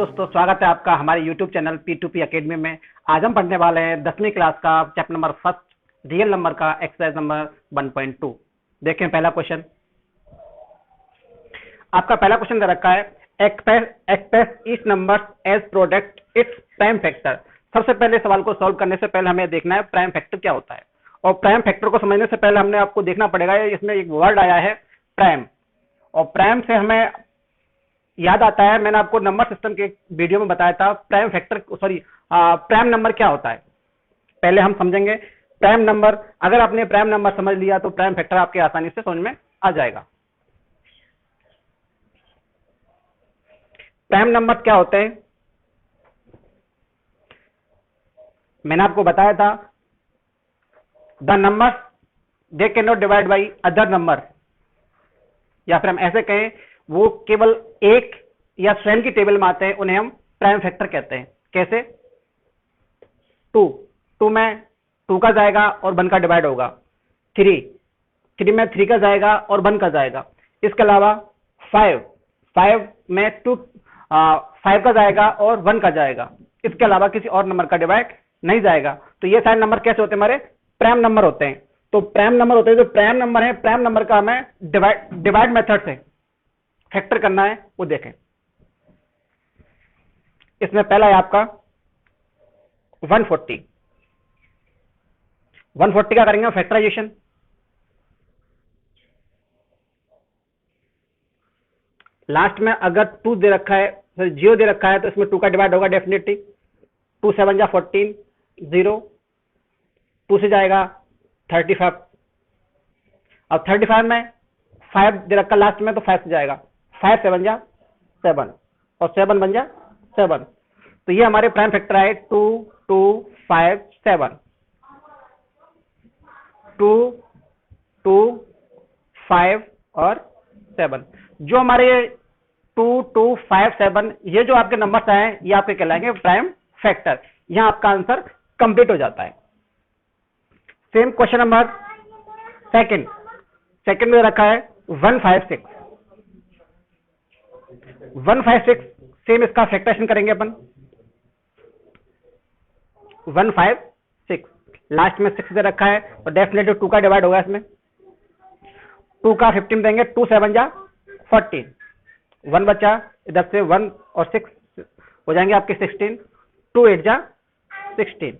दोस्तों, स्वागत है आपका हमारे YouTube चैनल P2P एकेडमी में। आज हम पढ़ने वाले हैं 10वीं क्लास का chapter number first real number का एक्सरसाइज नंबर 1.2। देखें पहला क्वेश्चन। आपका पहला क्वेश्चन दे रखा है express each number as product its prime factor. सबसे पहले सवाल को सॉल्व करने से पहले हमें देखना है प्राइम फैक्टर क्या होता है, और प्राइम फैक्टर को समझने से पहले हमने आपको देखना पड़ेगा इसमें एक वर्ड आया है प्राइम, और प्राइम से हमें याद आता है, मैंने आपको नंबर सिस्टम के वीडियो में बताया था प्राइम फैक्टर प्राइम नंबर क्या होता है। पहले हम समझेंगे प्राइम नंबर। अगर आपने प्राइम नंबर समझ लिया तो प्राइम फैक्टर आपके आसानी से समझ में आ जाएगा। प्राइम नंबर क्या होते हैं मैंने आपको बताया था, the number they can not divide by other number, या फिर हम ऐसे कहें वो केवल एक या स्वयं की टेबल में आते हैं, उन्हें हम प्राइम फैक्टर कहते हैं। कैसे? टू में 2 का जाएगा और 1 का डिवाइड होगा। 3 में 3 का जाएगा और 1 का जाएगा। इसके अलावा 5 में 5 का जाएगा और 1 का जाएगा। इसके अलावा किसी और नंबर का डिवाइड नहीं जाएगा। तो ये सारे नंबर कैसे होते हैं? हमारे प्राइम नंबर होते हैं। तो प्राइम नंबर होते हैं, जो प्राइम नंबर है, प्राइम नंबर का हमें डिवाइड मेथड से फैक्टर करना है, वो देखें। इसमें पहला है आपका 140 का करेंगे फैक्टराइजेशन। लास्ट में अगर 2 दे रखा है, 0 दे रखा है, तो इसमें 2 का डिवाइड होगा डेफिनेटली। 2 7 जा 14, 0, 2 से जाएगा 35। अब 35 में 5 दे रखा लास्ट में, तो 5 से जाएगा। 5 7 जा 7 और 7 बन जा 7। तो ये हमारे प्राइम फैक्टर आए 2 2 5 7। 2 2 5 और 7, जो हमारे 2 2 5 7 ये जो आपके नंबर्स आए ये आपके कहलाएंगे प्राइम फैक्टर। यहां आपका आंसर कंप्लीट हो जाता है। सेम क्वेश्चन नंबर सेकंड में रखा है 156। 156 सेम इसका फैक्टराइजेशन करेंगे अपन। 156 लास्ट में 6 दे रखा है, तो डेफिनेटली 2 का डिवाइड होगा इसमें। 2 का 15 देंगे, 2 7 जा 14, 1 बचा, इधर से 1 और 6 हो जाएंगे आपके 16। 2 8 जा 16,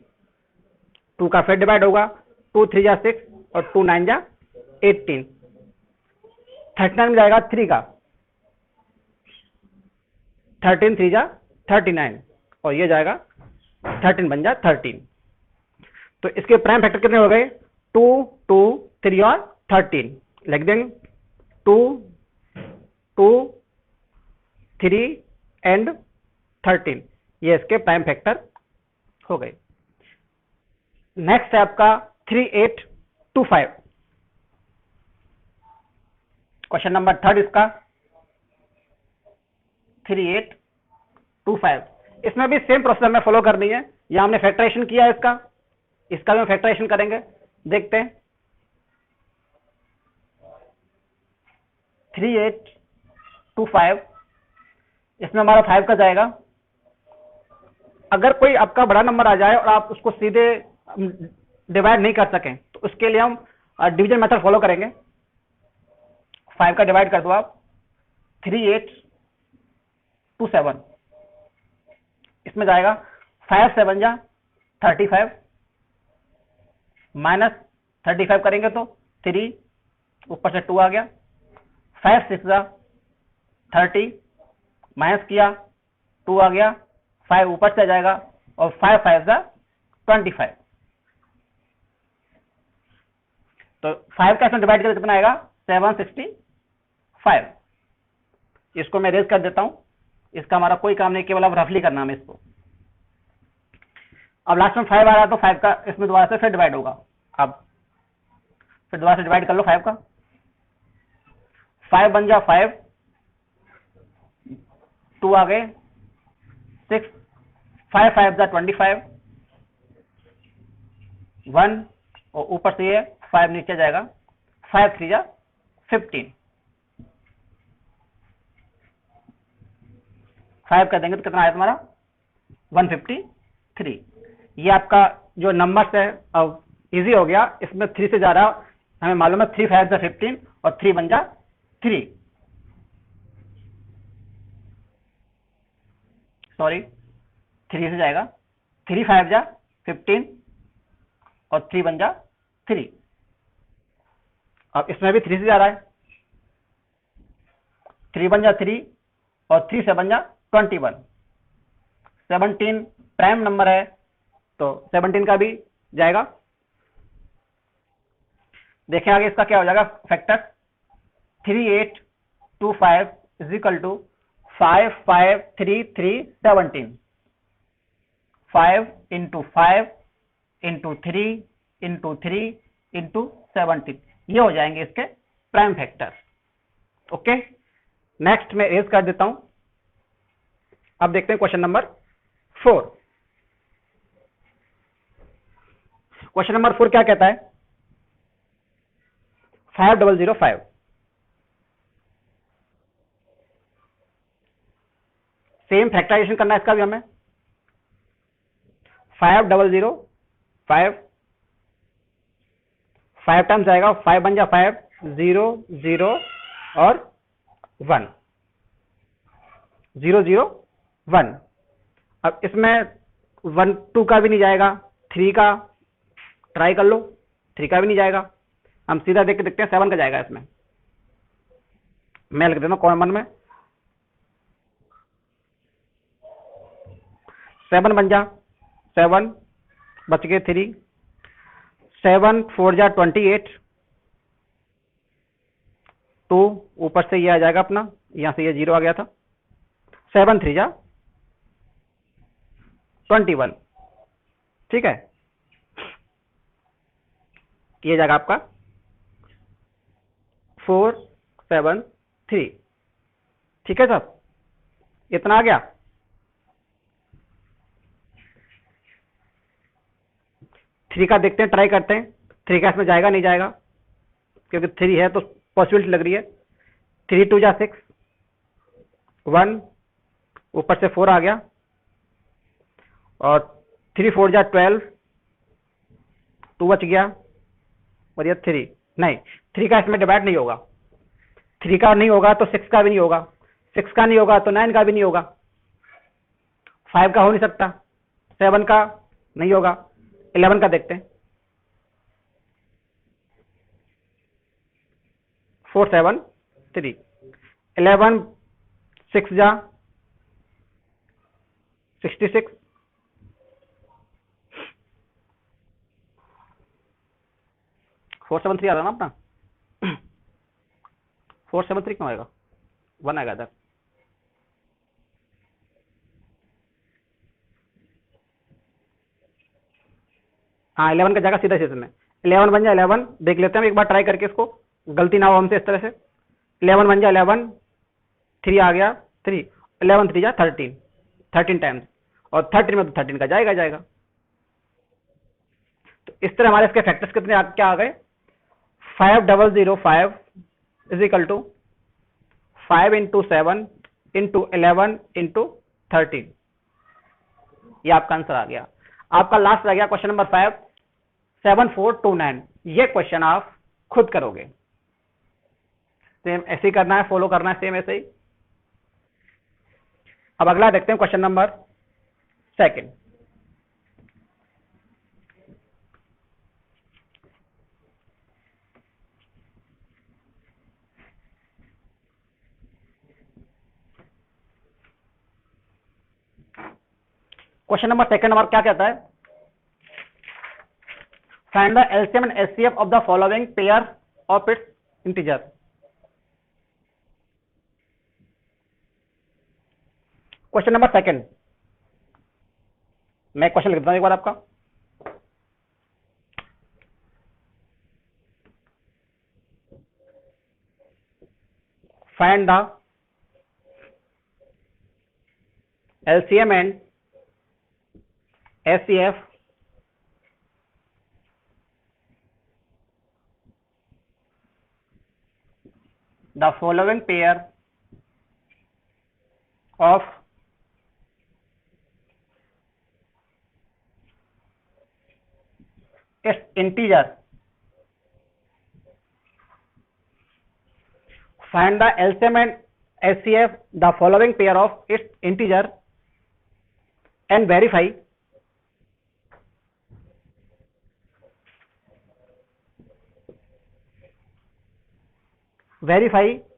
2 का फिर डिवाइड होगा। 2 3 जा 6 और 2 9 जा 18। 39 में जाएगा 3 का, 13 3 जा 39, और ये जाएगा 13 बन जा 13। तो इसके प्राइम फैक्टर कितने हो गए? 2 2 3 और 13 लिख देंगे। 2 2 3 एंड 13, ये इसके प्राइम फैक्टर हो गए। नेक्स्ट है आपका 3825। क्वेश्चन नंबर 3 इसका 3825। इसमें भी सेम प्रोसेस हमें फॉलो करनी है। यहां हमने फैक्टराइजेशन किया है इसका भी हम फैक्टराइजेशन करेंगे। देखते हैं 3825, इसमें हमारा 5 का जाएगा। अगर कोई आपका बड़ा नंबर आ जाए और आप उसको सीधे डिवाइड नहीं कर सकें, तो उसके लिए हम डिवीजन मेथड फॉलो करेंगे। 5 का डिवाइड कर दो आप 3827, इसमें जाएगा 5 7 जा 35, माइनस 35 करेंगे तो 3, ऊपर से 2 आ गया। 5 6 जा 30, माइनस किया 2 आ गया, 5 ऊपर से जाएगा, और 5 5 जा 25। तो 5 का इसमें डिवाइड करके कितना आएगा? 765। इसको मैं रेज कर देता हूं, इसका हमारा कोई काम नहीं, केवल अब रफली करना है इसको। अब लास्ट में 5 आ रहा है, तो 5 का इसमें दोबारा से फिर डिवाइड होगा। अब फिर दोबारा से डिवाइड कर लो 5 का। 5 बन जा 5, 2 आ गए 6, 5 5 जा 25, 1 और ऊपर से ये 5 नीचे जाएगा, 5 3 जा 15। 5 कर देंगे तो कितना आया तुम्हारा 153। ये आपका जो नंबर है अब इजी हो गया, इसमें 3 से जा रहा, हमें मालूम है 3 5 जा 15 और 3 1 जा 3, सॉरी 3 से जाएगा, 3 5 जा 15 और 3 1 जा 3। अब इसमें भी 3 से जा रहा है, 3 1 जा 3 और 3 7 जा 21। 17 प्राइम नंबर है तो 17 का भी जाएगा। देखें आगे इसका क्या हो जाएगा factor, 3825 is equal to 553317, 5 into 5 into 3 into 3 into 17, ये हो जाएंगे इसके प्राइम फैक्टर। ओके, नेक्स्ट मैं रेज कर देता हूं। अब देखते हैं क्वेश्चन नंबर 4। क्वेश्चन नंबर 4 क्या कहता है, 5005। सेम फैक्टराइजेशन करना है इसका भी हमें। 5005 5 टाइम्स जाएगा, 5 बन जा 5, 0 0 और 1, 0 0 1। अब इसमें 1 2 का भी नहीं जाएगा, 3 का ट्राई कर लो, 3 का भी नहीं जाएगा। हम सीधा देख के देखते हैं 7 का जाएगा इसमें। मैं लिख देता हूं कॉमन में, 7 बन जा 7, बच गए 3, 7 4 जा 28, 2 ऊपर से ये आ जाएगा अपना, यहां से ये 0 आ गया था, 7 3 जा 21। ठीक है, ये जाएगा आपका 4 7 3। ठीक है साहब, इतना आ गया। थ्री का देखते हैं, ट्राई करते हैं, 3 का इसमें जाएगा नहीं जाएगा, क्योंकि 3 है तो पॉसिबिलिटी लग रही है। 3 2 जा 6, 1 ऊपर से 4 आ गया, और 3 4 जा 12, 2 बच गया, और ये 3 नहीं, 3 का इसमें डिवाइड नहीं होगा, 3 का नहीं होगा तो 6 का भी नहीं होगा, 6 का नहीं होगा तो 9 का भी नहीं होगा, 5 का हो नहीं सकता, 7 का नहीं होगा, 11 का देखते हैं। 4 7 3, 11 6 जा 66, 4 7 3 आ रहा ना अपना, 4 7 3 क्यों आएगा, 1 आएगा इधर। हाँ 11 का जाएगा सीधा सीधे में, 11 बन जाए 11, देख लेते हैं एक बार ट्राई करके, इसको गलती ना हो हमसे इस तरह से। 11 बन जाए 11, 3 आ गया 3, 11 3 जा 13, 13 टाइम्स, और 13 में तो 13 का जाएगा जाएगा। तो इस तरह हमारे इसके फैक्टर्स कितने क्या आ गए, 5005 is equal to 5 into 7 into 11 into 13, ये आपका आंसर आ गया। आपका लास्ट रह गया क्वेश्चन नंबर 5, 7429। ये क्वेश्चन आप खुद करोगे, सेम ऐसे ही करना है, फॉलो करना है सेम ऐसे ही। अब अगला देखते हैं question number 2। Question number 2 number क्या कहता है, find the LCM and HCF of the following pair of its integer. Question number 2, मैं क्वेश्चन लिख देता हूं एक बार आपका। Find the LCM and HCF the following pair of its integer. Find the LCM and HCF the following pair of its integer and verify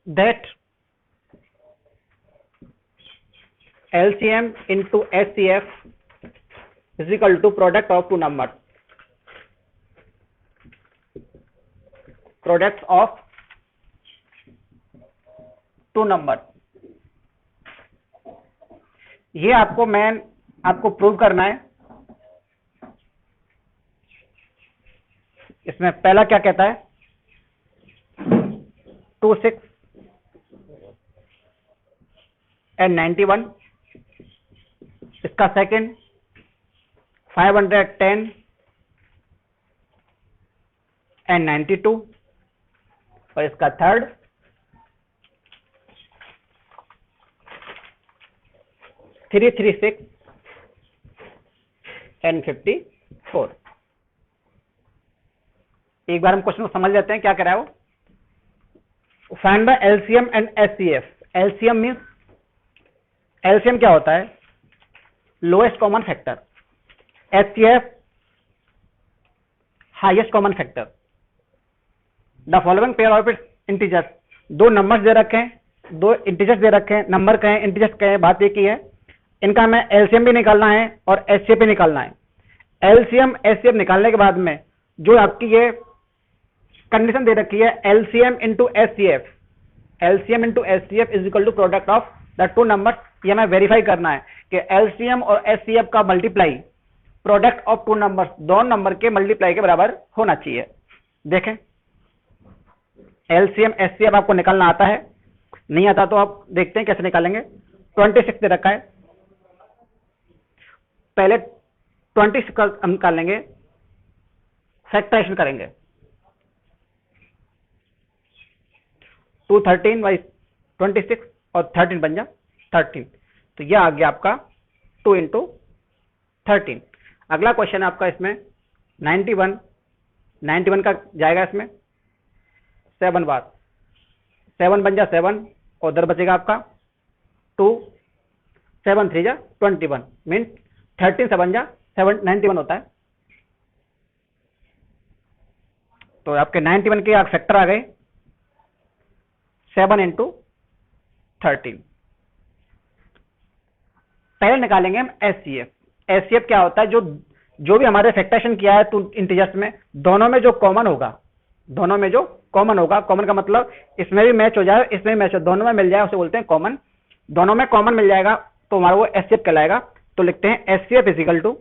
that LCM into HCF is equal to product of two numbers. Products of two number. ये आपको prove करना है. इसमें पहला क्या कहता है 26 and 91. इसका सेकंड 510 and 92 और इसका थर्ड 336 and 54. एक बार हम क्वेश्चन को समझ लेते हैं क्या कह रहा है वो. Find the LCM and HCF. LCM means LCM क्या होता है lowest common factor. HCF highest common factor. The following pair of its integers. दो नंबर्स दे रखे हैं, दो इंटीजर्स दे रखे हैं. नंबर कहें इंटीजर्स कहें बात एक ही है. इनका हमें एलसीएम भी निकालना है और एचसीएफ भी निकालना है. एलसीएम एचसीएफ निकालने के बाद में जो आपकी ये कंडीशन दे रखी है LCM into HCF. LCM into HCF is equal to product of the two numbers. ये हमें वेरीफाई करना है कि एलसीएम और एचसीएफ का multiply product of two numbers दोनों नंबर के मल्टीप्लाई के बराबर होना चाहिए. देखें एलसीएम एचसीएफ आपको निकालना आता है, नहीं आता तो आप देखते हैं कैसे निकालेंगे. 26 दे रखा है, पहले 26 का हम निकाल लेंगे, फैक्टराइजेशन करेंगे. 213 बाई 26 और 13 बन जा 13. तो यह आ गया आपका 2 इंटू 13. अगला क्वेश्चन है आपका इसमें 91 का जाएगा इसमें 7 बार. 7 बन जा 7 और उधर बचेगा आपका 2. 7 3 जा 21 मीन 13 से बन जा 91 होता है. तो आपके 91 के फैक्टर आ गए 7 इंटू 13. पहले निकालेंगे हम एचसीएफ. एचसीएफ क्या होता है जो भी हमारे फैक्टराइजेशन किया है तो इंटीजर्स में दोनों में जो कॉमन होगा, कॉमन का मतलब इसमें भी मैच हो जाए इसमें भी मैच हो, दोनों में मिल जाए उसे बोलते हैं कॉमन. दोनों में कॉमन मिल जाएगा तो हमारा वो एचसीएफ कहलाएगा. तो लिखते हैं HCF is equal to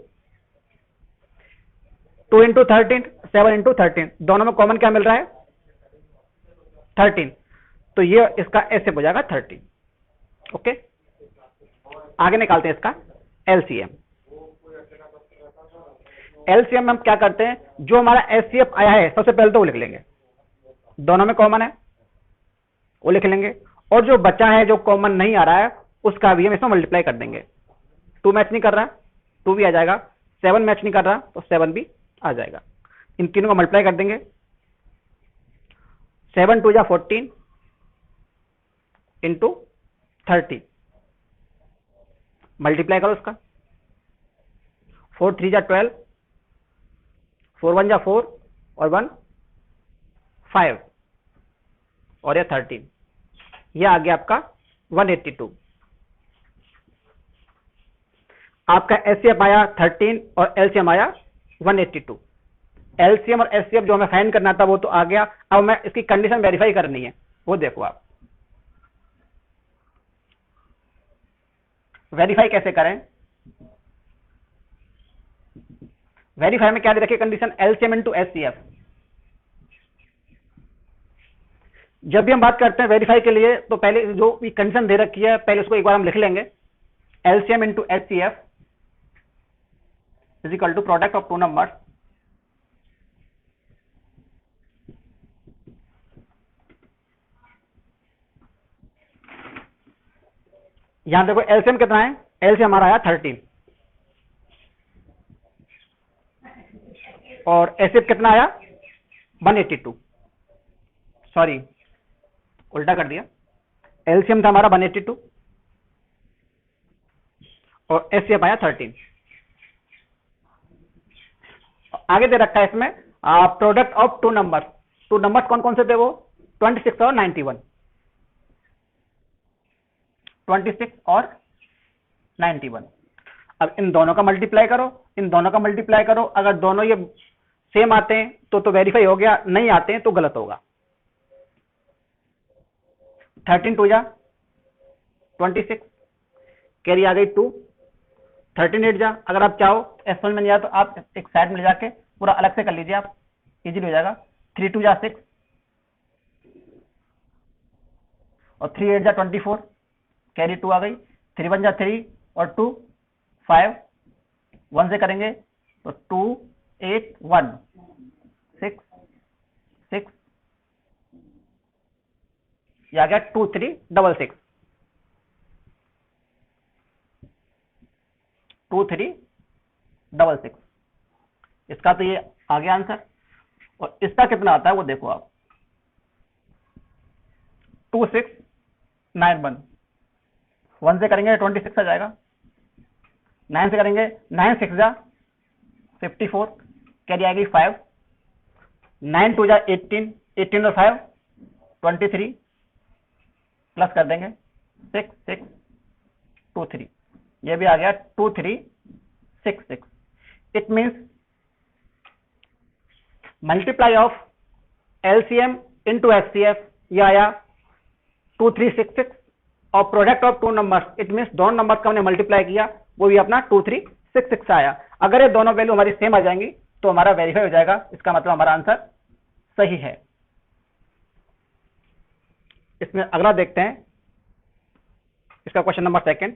2 into 13 7 into 13. दोनों में कॉमन क्या मिल रहा है 13. तो ये इसका एचसीएफ हो जाएगा 13. ओके, आगे निकालते हैं इसका एलसीएम. एलसीएम हम क्या करते हैं जो हमारा एचसीएफ आया है सबसे पहले तो वो लिख लेंगे, दोनों में कॉमन है वो लिख लेंगे. और जो बचा है जो कॉमन नहीं आ रहा है उसका भी हम इसमें मल्टीप्लाई कर देंगे. 2 मैच नहीं कर रहा 2 भी आ जाएगा. 7 मैच नहीं कर रहा तो 7 भी आ जाएगा. इन तीनों को मल्टीप्लाई कर देंगे. 7 2 जा 14 इंटू 30 मल्टीप्लाई करो उसका. 4 3 जा 12 4 1 जा 4 और 1 5 और ये 13. यह आ गया आपका 182. आपका एचसीएफ आया 13 और एलसीएम आया 182. एलसीएम और एचसीएफ जो हमें फाइंड करना था वो तो आ गया. अब हमें इसकी कंडीशन वेरीफाई करनी है, वो देखो आप. वेरीफाई कैसे करें? वेरीफाई में क्या दे रखी कंडीशन एलसीएम इंटू एचसीएफ. जब भी हम बात करते हैं वेरीफाई के लिए तो पहले जो भी कंडीशन दे रखी है पहले उसको एक बार हम लिख लेंगे. LCM into HCF is equal to product of two numbers. यहां देखो एलसीएम कितना है, एलसीएम हमारा आया 13. और एसिड कितना आया 182, सॉरी उल्टा कर दिया, एलसीएम था हमारा 182 और एचसीएफ आया 13। आगे दे रखा है इसमें प्रोडक्ट ऑफ टू नंबर्स कौन कौन से थे वो 26 और 91, 26 और 91। अब इन दोनों का मल्टीप्लाई करो, अगर दोनों ये सेम आते हैं तो वेरीफाई हो गया, नहीं आते हैं तो गलत होगा। 13 2 जा 26, कैरी आ गई 2, 13 8 जा, अगर आप चाहो S1 में नहीं आया तो आप एक साइड में ले जाके पूरा अलग से कर लीजिए, आप इजीली हो जाएगा। 3 2 जा 6 और 3 8 जा 24, कैरी 2 आ गई, 3 1 जा 3 और 2 5, 1 से करेंगे तो 2 8 1 6 6, ये आ गया 2 3 6 6, 2 3 6 6, इसका तो ये आ गया आंसर। और इसका कितना आता है वो देखो आप, 2 6 9 1, 1 से करेंगे 26 आ जाएगा, 9 से करेंगे 9 6 जा 54, कैरी आएगी 5, 9 2 जा 18, 18 और 5 23, प्लस कर देंगे 6 6 2 3, ये भी आ गया 2 3 6 6। It means multiply of LCM into HCF, ये आया 2366 और product of two numbers, it means दोनों नंबर्स का हमने मल्टीप्लाई किया, वो भी अपना 2366 आया। अगर ये दोनों वैल्यू हमारी सेम आ जाएंगी तो हमारा वेरीफाई हो जाएगा, इसका मतलब हमारा आंसर सही है। इसमें अगला देखते हैं, इसका क्वेश्चन नंबर 2।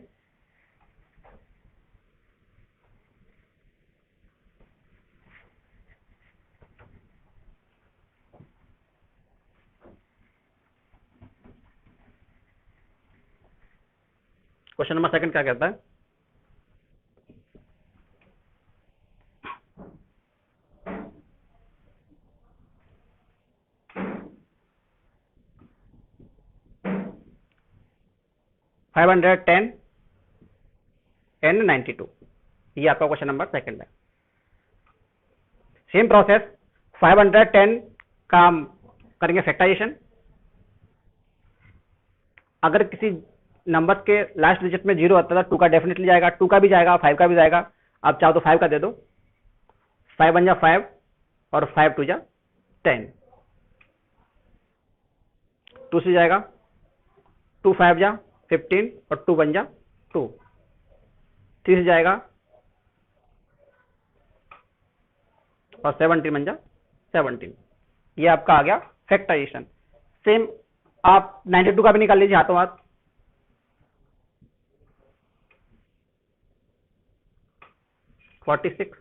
क्वेश्चन नंबर 2 क्या कहता है, $510 and 92, ये आपका क्वेश्चन नंबर 2 है। सेम प्रोसेस 510 का करेंगे फैक्टराइजेशन। अगर किसी नंबर के लास्ट डिजिट में 0 आता था, 2 का डेफिनेटली जाएगा, 2 का भी जाएगा, 5 का भी जाएगा। आप चाहो तो 5 का दे दो, 5 1 जा 5 और 5 2 जा 10, 2 से जाएगा, 2 5 जा 15 और 2 1 जा 2, 3 से जाएगा और 17 1 जा 17, ये आपका आ गया फैक्टराइजेशन। सेम आप 92 का भी निकाल लीजिए हाथों हाथ, 46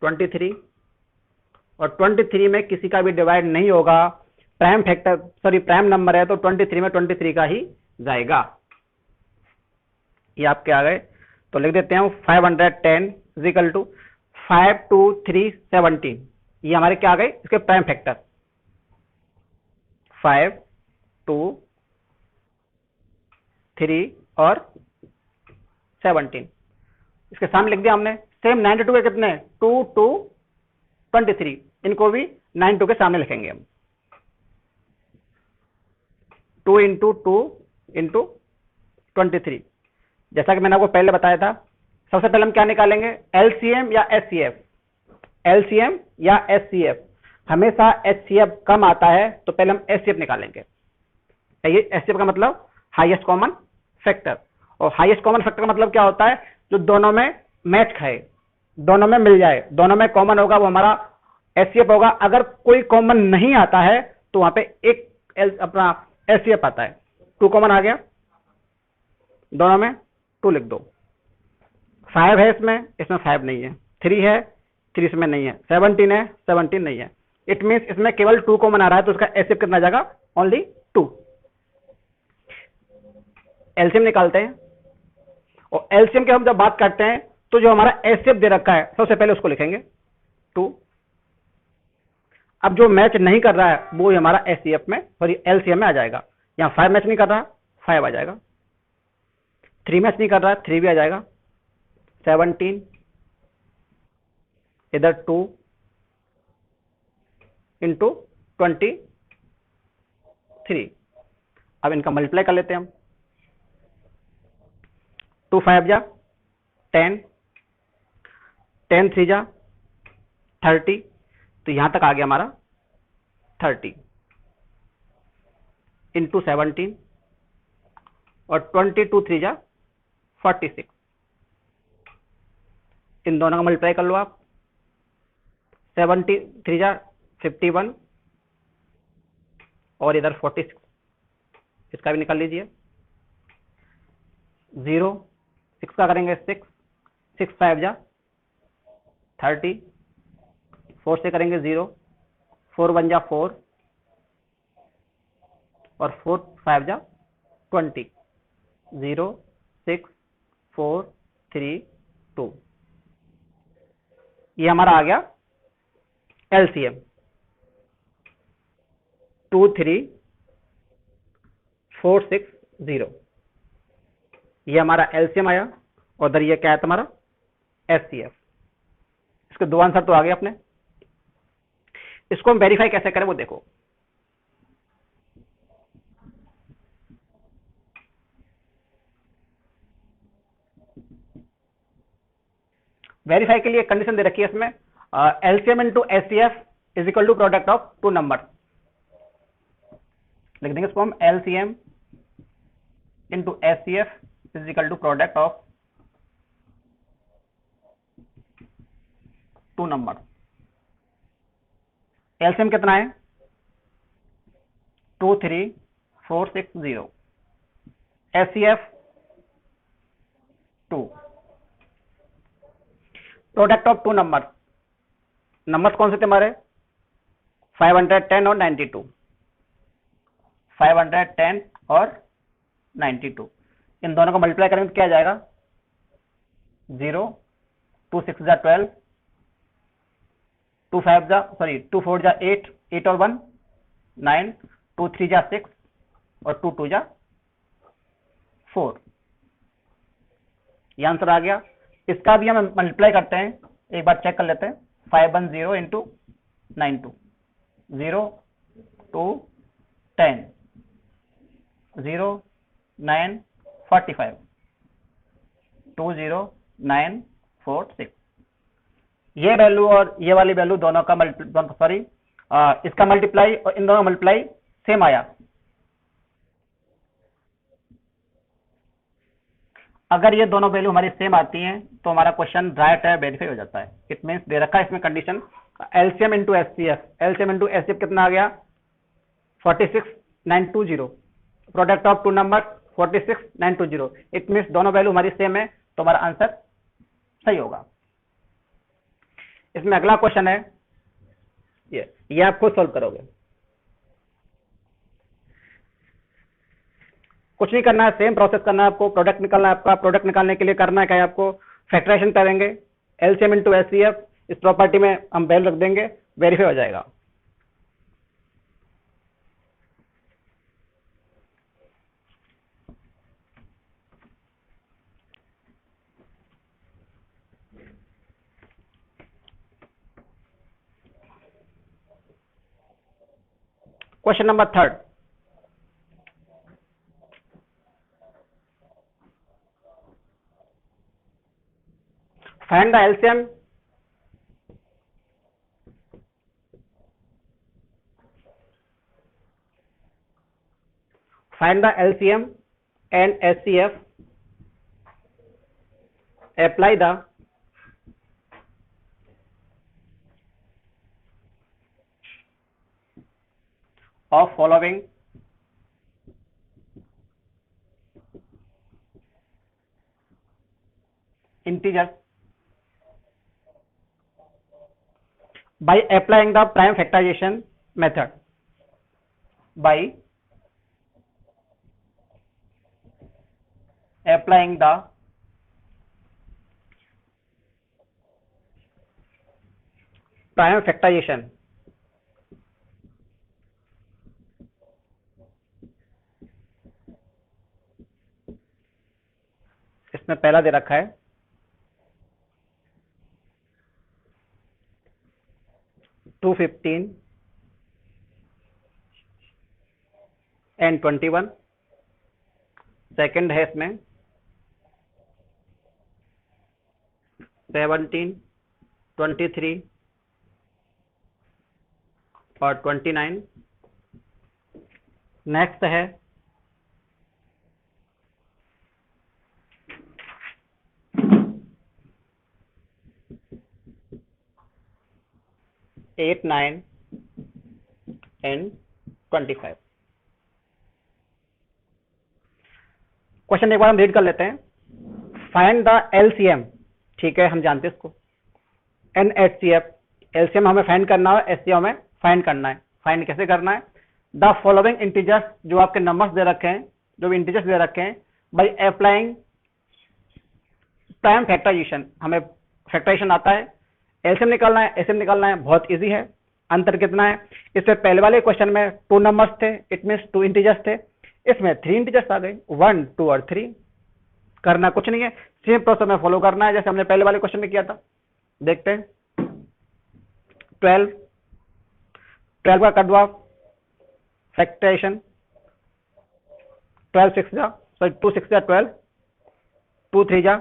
23 और 23 में किसी का भी डिवाइड नहीं होगा, prime factor sorry prime number है तो 23 में 23 का ही जाएगा। ये आपके आ गए, तो लिख देते हैं 510 इक्वल टू 5 2 3 17, ये हमारे क्या आ गए इसके प्राइम फैक्टर 5 2 3 और 17, इसके सामने लिख दिया हमने। सेम 92 के कितने 2 2 23, इनको भी 92 के सामने लिखेंगे हम, 2 इंटू 2 इंटू 23। जैसा कि मैंने आपको पहले बताया था, सबसे पहले हम क्या निकालेंगे, एलसीएम या एचसीएफ। एलसीएम या एचसीएफ, हमेशा एचसीएफ कम आता है तो पहले हम एचसीएफ निकालेंगे। ये एचसीएफ का मतलब हाईएस्ट कॉमन फैक्टर, और हाईएस्ट कॉमन फैक्टर का मतलब क्या होता है, जो दोनों में मैच खाए, दोनों में मिल जाए, दोनों में कॉमन होगा, वो हमारा एचसीएफ होगा। अगर कोई कॉमन नहीं आता है तो वहां पे एक अपना एचसीएफ आता है। 2 कॉमन आ गया, दोनों में 2 लिख दो। 5 है इसमें 5 नहीं है, 3 है 3 इसमें नहीं है, 17 है 17 नहीं है। इट मीन्स इसमें केवल 2 कॉमन आ रहा है तो उसका एचसीएफ कितना जाएगा, ओनली 2। एलसीएम निकालते हैं, और एलसीएम की हम जब बात करते हैं तो जो हमारा एचसीएफ दे रखा है सबसे पहले उसको लिखेंगे 2। अब जो मैच नहीं कर रहा है वो हमारा एचसीएफ में सॉरी एलसीएम में आ जाएगा। यहाँ 5 मैच नहीं कर रहा, 5 आ जाएगा। 3 मैच नहीं कर रहा है, 3 भी आ जाएगा। 17 इधर 2 इंटू 23। अब इनका मल्टीप्लाई कर लेते हैं हम। 2 5 जा 10, 10 3 जा 30, तो यहां तक आ गया हमारा 30 इंटू 17 और 22 3 जा 46। इन दोनों का मल्टीप्लाई कर लो आप। 70 3 जा 51 और इधर 46, इसका भी निकाल लीजिए। 0 6 का करेंगे 6, 6 5 जा 30, 4 से करेंगे 0, 4 1 जा 4 और 4 5 जा 20। 0 6 4 3 2, ये हमारा आ गया एलसीएम 2 3 4 6 0। ये हमारा एलसीएम आया और उधर ये क्या है तुम्हारा एचसीएफ। इसके 2 आंसर तो आ गए अपने। इसको हम वेरीफाई कैसे करें वो देखो। वेरीफाई के लिए कंडीशन दे रखी है इसमें, LCM into HCF is equal to product of 2 number. लिख देंगे इसको हम LCM into HCF is equal to product of 2 number. LCM कितना है 2 3 4 6 0, HCF 2। Product of 2 number, numbers कौन से थे हमारे 510 और 92, 510 और 92। इन दोनों को मल्टीप्लाई करेंगे तो क्या आ जाएगा 0 2 6 जा 12, 2 5 जा सॉरी 2 4 जा 8, 8 और 1 9, 2 3 जा 6 और 2 2 जा 4। ये आंसर आ गया। इसका भी हम मल्टीप्लाई करते हैं, एक बार चेक कर लेते हैं। 510 इंटू 92, 0 2 10 0 9 45 2 0 9 4 6। ये वैल्यू और ये वाली वैल्यू दोनों का सॉरी इसका मल्टीप्लाई और इन दोनों का मल्टीप्लाई सेम आया। अगर ये दोनों वैल्यू हमारी सेम आती हैं तो हमारा क्वेश्चन राइट है, वेरीफाई हो जाता है। इट मींस दे रखा है इसमें condition LCM into HCF, LCM into HCF कितना आ गया 46920, product of 2 number 46920। It means दोनों वैल्यू हमारी सेम है तो हमारा आंसर सही होगा। इसमें अगला क्वेश्चन है ये आप खुद सॉल्व करोगे, कुछ नहीं करना है, सेम प्रोसेस करना है आपको। प्रोडक्ट निकालना है आपका, प्रोडक्ट निकालने के लिए करना है क्या है आपको फैक्टराइजेशन करेंगे, एलसीएम इंटू एचसीएफ इस प्रॉपर्टी में हम वैल्यू रख देंगे, वेरीफाई हो जाएगा। Question number 3, find the LCM and HCF, apply the of following integers by applying the prime factorization method. By applying the prime factorisation, इसमें पहला दे रखा है 215 एंड 21, सेकंड है इसमें 17, 23 और 29, नेक्स्ट है 8, 9 एंड 25। क्वेश्चन एक बार हम रीड कर लेते हैं। फाइंड द एलसीएम, ठीक है, हम जानते हैं इसको, एनएचसीएफ, एलसीएम हमें फाइंड करना है, एचसीएफ हमें फाइंड करना है। फाइंड कैसे करना है? द फॉलोइंग इंटीजर्स, जो आपके नंबर्स दे रखे हैं, जो भी इंटीजर्स दे रखे हैं, बाय अप्लाइंग प्राइम फैक्टराइजेशन, हमें फैक्टराइजेशन आता है, एलसीएम निकालना है, एचसीएफ निकालना है, बहुत इजी है। अंतर कितना है? इससे पहले वाले क्वेश्चन में 2 नंबर्स थे, इट मींस 2 इंटीजर्स थे, इसमें 3 इंटीजर्स आ गए, 1, 2 और 3। करना कुछ नहीं है, सेम प्रोसेस में फॉलो करना है जैसे हमने पहले वाले क्वेश्चन में किया था। देखते हैं 12 का कर दो आप फैक्टराइजेशन, 2 6 जा 12, 2 3 जा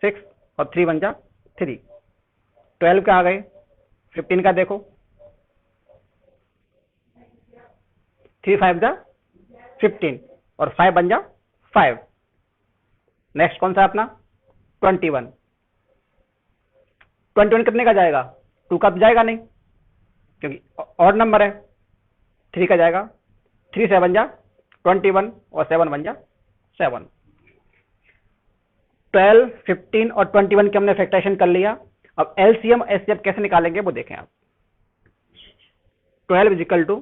6 और 3 1 जा 3। 12 का आ गए, 15 का देखो, 3 5 जा 15 और 5 बन जा 5। नेक्स्ट कौन सा अपना 21 कितने का जाएगा? 2 का तो जाएगा नहीं क्योंकि ऑड नंबर है, 3 का जाएगा, 3 7 जा 21 और 7 बन जा 7। 12, 15 और 21 के हमने फैक्टराइजेशन कर लिया। अब एलसीएम एचसीएफ कैसे निकालेंगे वो देखें आप। 12 is equal to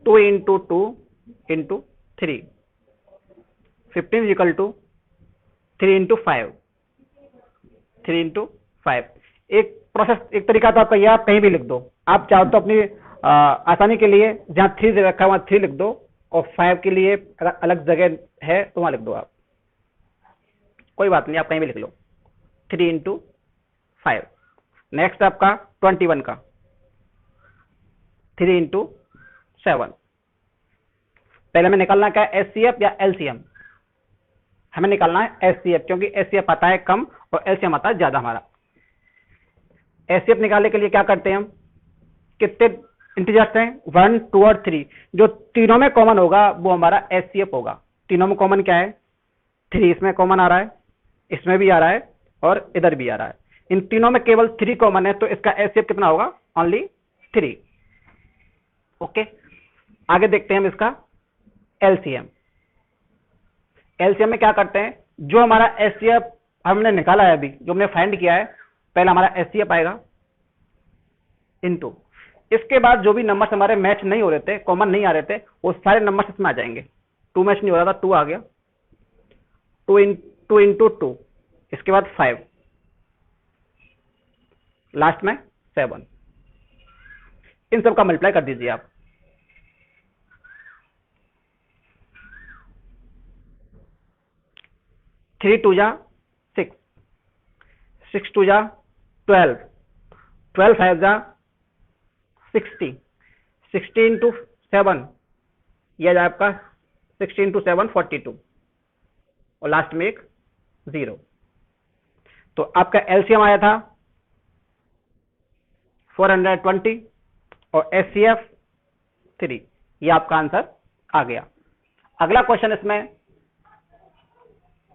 2 into 2 into 3, 15 is equal to 3 into 5, 3 into 5। एक प्रोसेस, एक तरीका तो आपका यह, आप कहीं भी लिख दो, आप चाहो तो अपनी आसानी के लिए जहां 3 दे रखा है वहां 3 लिख दो, और 5 के लिए अलग जगह है तो वहां लिख दो आप, कोई बात नहीं, आप कहीं भी लिख लो। 3 इंटू 5। नेक्स्ट आपका 21 का 3 इंटू 7। पहले हमें निकालना क्या है, एचसीएफ या एलसीएम? हमें निकालना है एचसीएफ, क्योंकि एचसीएफ आता है कम और एलसीएम आता है ज्यादा हमारा। एचसीएफ निकालने के लिए क्या करते हैं हम, कितने इंटीजर्स हैं, 1, 2 और 3, जो तीनों में कॉमन होगा वो हमारा एचसीएफ होगा। तीनों में कॉमन क्या है? 3 इसमें कॉमन आ रहा है, इसमें भी आ रहा है और इधर भी आ रहा है। इन तीनों में केवल 3 कॉमन है, तो इसका एचसीएफ कितना होगा? ओनली 3। ओके, आगे देखते हैं हम इसका एलसीएम। एलसीएम में क्या करते हैं, जो हमारा एचसीएफ हमने निकाला है अभी, जो हमने फाइंड किया है, पहला हमारा एचसीएफ आएगा इनटू, इसके बाद जो भी नंबर्स हमारे मैच नहीं हो रहे थे, कॉमन नहीं आ रहे थे, वो सारे नंबर्स इसमें आ जाएंगे। 2 मैच नहीं हो रहा था, 2 आ गया, 2 इंटू 2, इसके बाद 5, लास्ट में 7। इन सब का मल्टीप्लाई कर दीजिए आप। 3 2 जा 6, 6 2 जा 12, 12 5 जा 60, 60 इंटू 7, यह जाए आपका 60 इंटू 7 42, और लास्ट में एक 0। तो आपका एलसीएम आया था 420 और एचसीएफ 3। ये आपका आंसर आ गया। अगला क्वेश्चन इसमें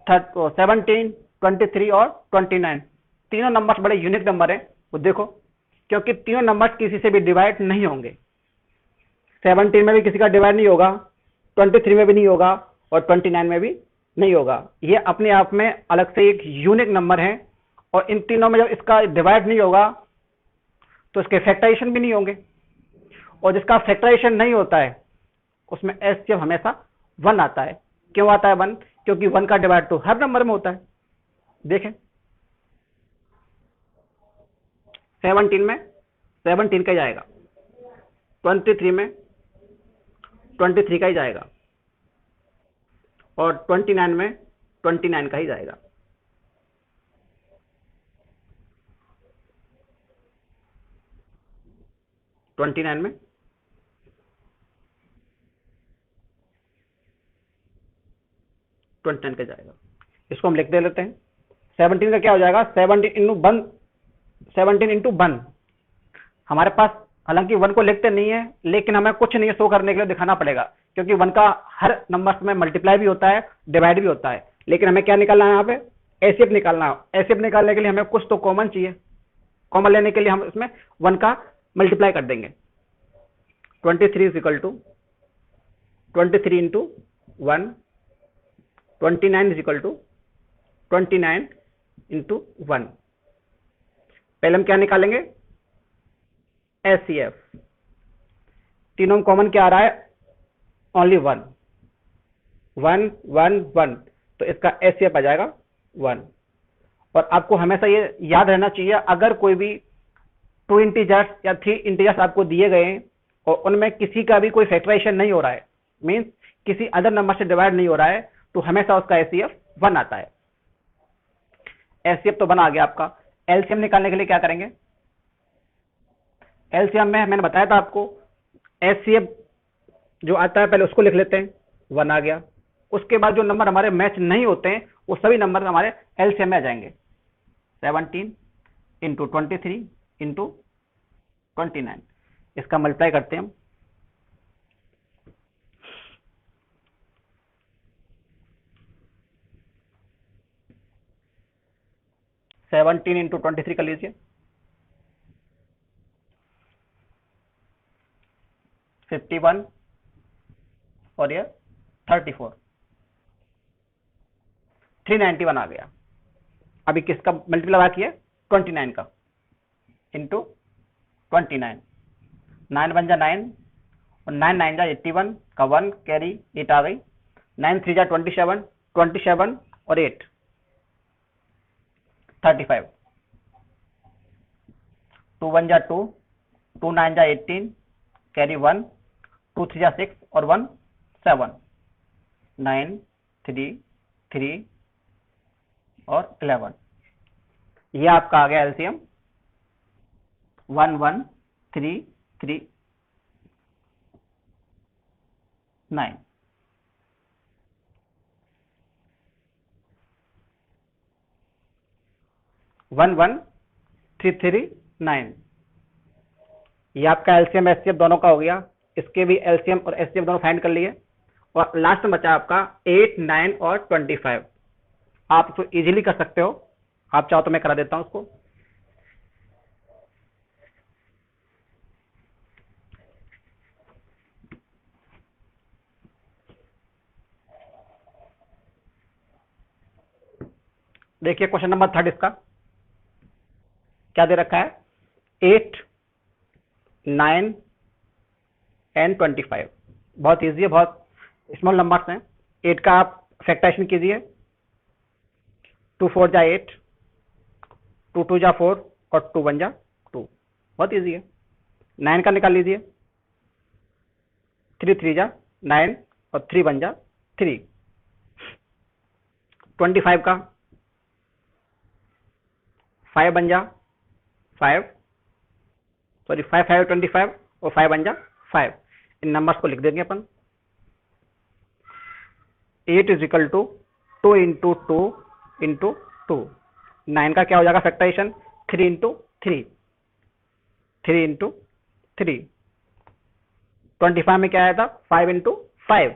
17, 23 और 29, तीनों नंबर्स बड़े यूनिक नंबर हैं, वो देखो, क्योंकि तीनों नंबर्स किसी से भी डिवाइड नहीं होंगे। 17 में भी किसी का डिवाइड नहीं होगा, 23 में भी नहीं होगा और 29 में भी नहीं होगा। ये अपने आप में अलग से एक यूनिक नंबर है, और इन तीनों में जब इसका डिवाइड नहीं होगा तो इसके फैक्टराइजेशन भी नहीं होंगे, और जिसका फैक्टराइजेशन नहीं होता है उसमें एचसीएफ हमेशा 1 आता है। क्यों आता है 1? क्योंकि 1 का डिवाइड तो हर नंबर में होता है। देखें 17 में 17 का ही जाएगा, 23 में 23 का ही जाएगा, और 29 में 29 का ही जाएगा। ट्वेंटी नाइन में 29 का जाएगा। इसको हम लिख दे लेते हैं। 17 का क्या हो जाएगा, 17 इंटू 1। हमारे पास हालांकि 1 को लिखते नहीं है, लेकिन हमें कुछ नहीं शो करने के लिए दिखाना पड़ेगा, क्योंकि 1 का हर नंबर में मल्टीप्लाई भी होता है, डिवाइड भी होता है। लेकिन हमें क्या निकालना है, यहाँ पे एचसीएफ निकालना है। एचसीएफ निकालने के लिए हमें कुछ तो कॉमन चाहिए। कॉमन लेने के लिए हम इसमें 1 का मल्टीप्लाई कर देंगे। 23 is equal to 23 into 1, 29 is equal to 29 into 1। पहले हम क्या निकालेंगे, एचसीएफ। तीनों में कॉमन क्या आ रहा है, ओनली 1 1 1 1, तो इसका एचसीएफ आ जाएगा 1। और आपको हमेशा ये याद रहना चाहिए, अगर कोई भी 2 इंटीजर्स या 3 इंटीजर्स आपको दिए गए हैं और उनमें किसी का भी कोई फैक्टराइजेशन नहीं हो रहा है, मींस किसी अदर नंबर से डिवाइड नहीं हो रहा है, तो हमेशा उसका एचसीएफ 1 आता है। एचसीएफ तो 1 आ गया आपका। एलसीएम निकालने के लिए क्या करेंगे, एलसीएम में मैंने बताया था आपको, एचसीएफ जो आता है पहले उसको लिख लेते हैं, 1 आ गया। उसके बाद जो नंबर हमारे मैच नहीं होते हैं वो सभी नंबर हमारे एलसीएम में आ जाएंगे। 17 इंटू 23 इंटू 29, इसका मल्टीप्लाई करते हैं हम। सेवनटीन इंटू 23 कर लीजिए, 51 और ये 34, 391 आ गया। अभी किसका मल्टीप्लाई किया, 29 का इंटू 29, 9 बन जा 9 और 9 9 जा 81 का 1 कैरी 8 आ गई। 9 3 जा 27, 27 और 8 35, 2 1 जा 2, 2 9 जा 18 कैरी 1, 2 3 जा 6 और 1 7, 9 3 3 और 11। ये आपका आ गया LCM 1 1 3 3 9। One one three three 9। ये आपका एलसीएम एचसीएफ दोनों का हो गया। इसके भी एलसीएम और एचसीएफ दोनों फाइंड कर लिए। और लास्ट में बचा आपका 8 9 और 25। आप इसको इजीली कर सकते हो, आप चाहो तो मैं करा देता हूं उसको। देखिए क्वेश्चन नंबर 3 इसका क्या दे रखा है, 8 9 एंड 25। बहुत इजी है, बहुत स्मॉल नंबर्स हैं। 8 का आप फैक्टराइजेशन कीजिए, 2 4 जा 8, 2 2 जा 4 और 2 1 जा 2। बहुत इजी है। 9 का निकाल लीजिए, 3 3 जा 9 और 3 1 जा 3। 25 का 5 बन जा 5, सॉरी 5 5 25 और 5 बन जा 5। इन नंबर्स को लिख देंगे अपन। 8 is equal to 2 into 2 into 2। 9 का क्या हो जाएगा फैक्टराइजेशन, 3 इंटू 3, 3 इंटू 3। 25 में क्या आया था, 5 इंटू 5।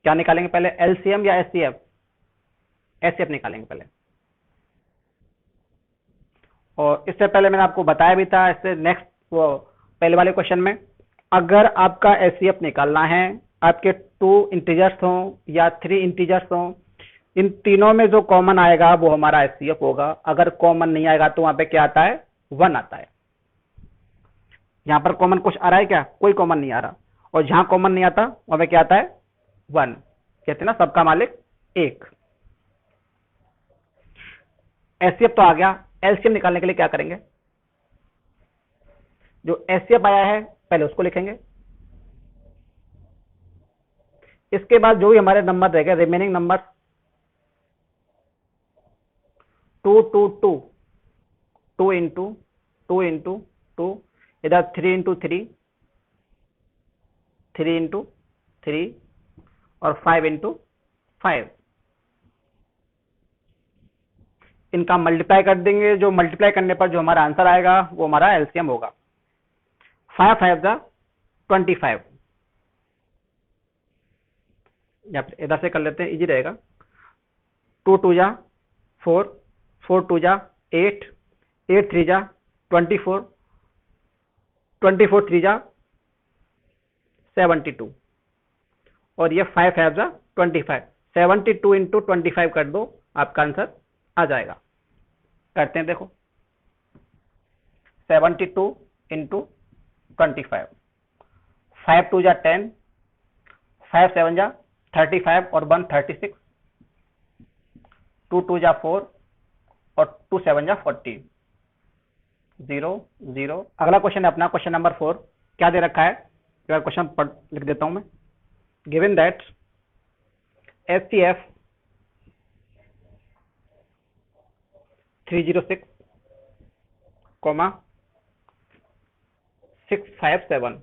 क्या निकालेंगे पहले, एलसीएम या एचसीएफ? एचसीएफ निकालेंगे पहले। और इससे पहले मैंने आपको बताया भी था, इससे नेक्स्ट वो पहले वाले क्वेश्चन में, अगर आपका एचसीएफ निकालना है, आपके 2 इंटीजर्स हों या 3 इंटीजर्स हों, इन तीनों में जो कॉमन आएगा वो हमारा एचसीएफ होगा। अगर कॉमन नहीं आएगा तो वहां पे क्या आता है, 1 आता है। यहां पर कॉमन कुछ आ रहा है क्या, कोई कॉमन नहीं आ रहा। और जहां कॉमन नहीं आता वहां पे क्या आता है, 1। कहते हैं ना सबका मालिक एक। एचसीएफ तो आ गया, एलसीएम निकालने के लिए क्या करेंगे, जो एचसीएफ आया है पहले उसको लिखेंगे, इसके बाद जो भी हमारे नंबर रहेगा रिमेनिंग नंबर 2 2 2 2 इंटू 2 इंटू 2, इधर 3 इंटू 3 3 इंटू 3 और 5 इंटू 5, इनका मल्टीप्लाई कर देंगे। जो मल्टीप्लाई करने पर जो हमारा आंसर आएगा वो हमारा एलसीएम होगा। 5 5 जा 25, इधर से कर लेते हैं, इजी रहेगा। 2 2 जा 4, 4 2 जा 8, 8 3 जा 24, 24 3 जा 72, और ये 5 5 जा 25, 72 इंटू 25 कर दो, आपका आंसर आ जाएगा। करते हैं, देखो 72 इंटू 25, 5 2 जा 10, 5 7 जा 35 और 1 36, 2 2 जा 4 और 2 7 जा 40, 0 0। अगला क्वेश्चन है अपना क्वेश्चन नंबर 4। क्या दे रखा है, क्वेश्चन लिख देता हूं मैं। Given that HCF 306, 657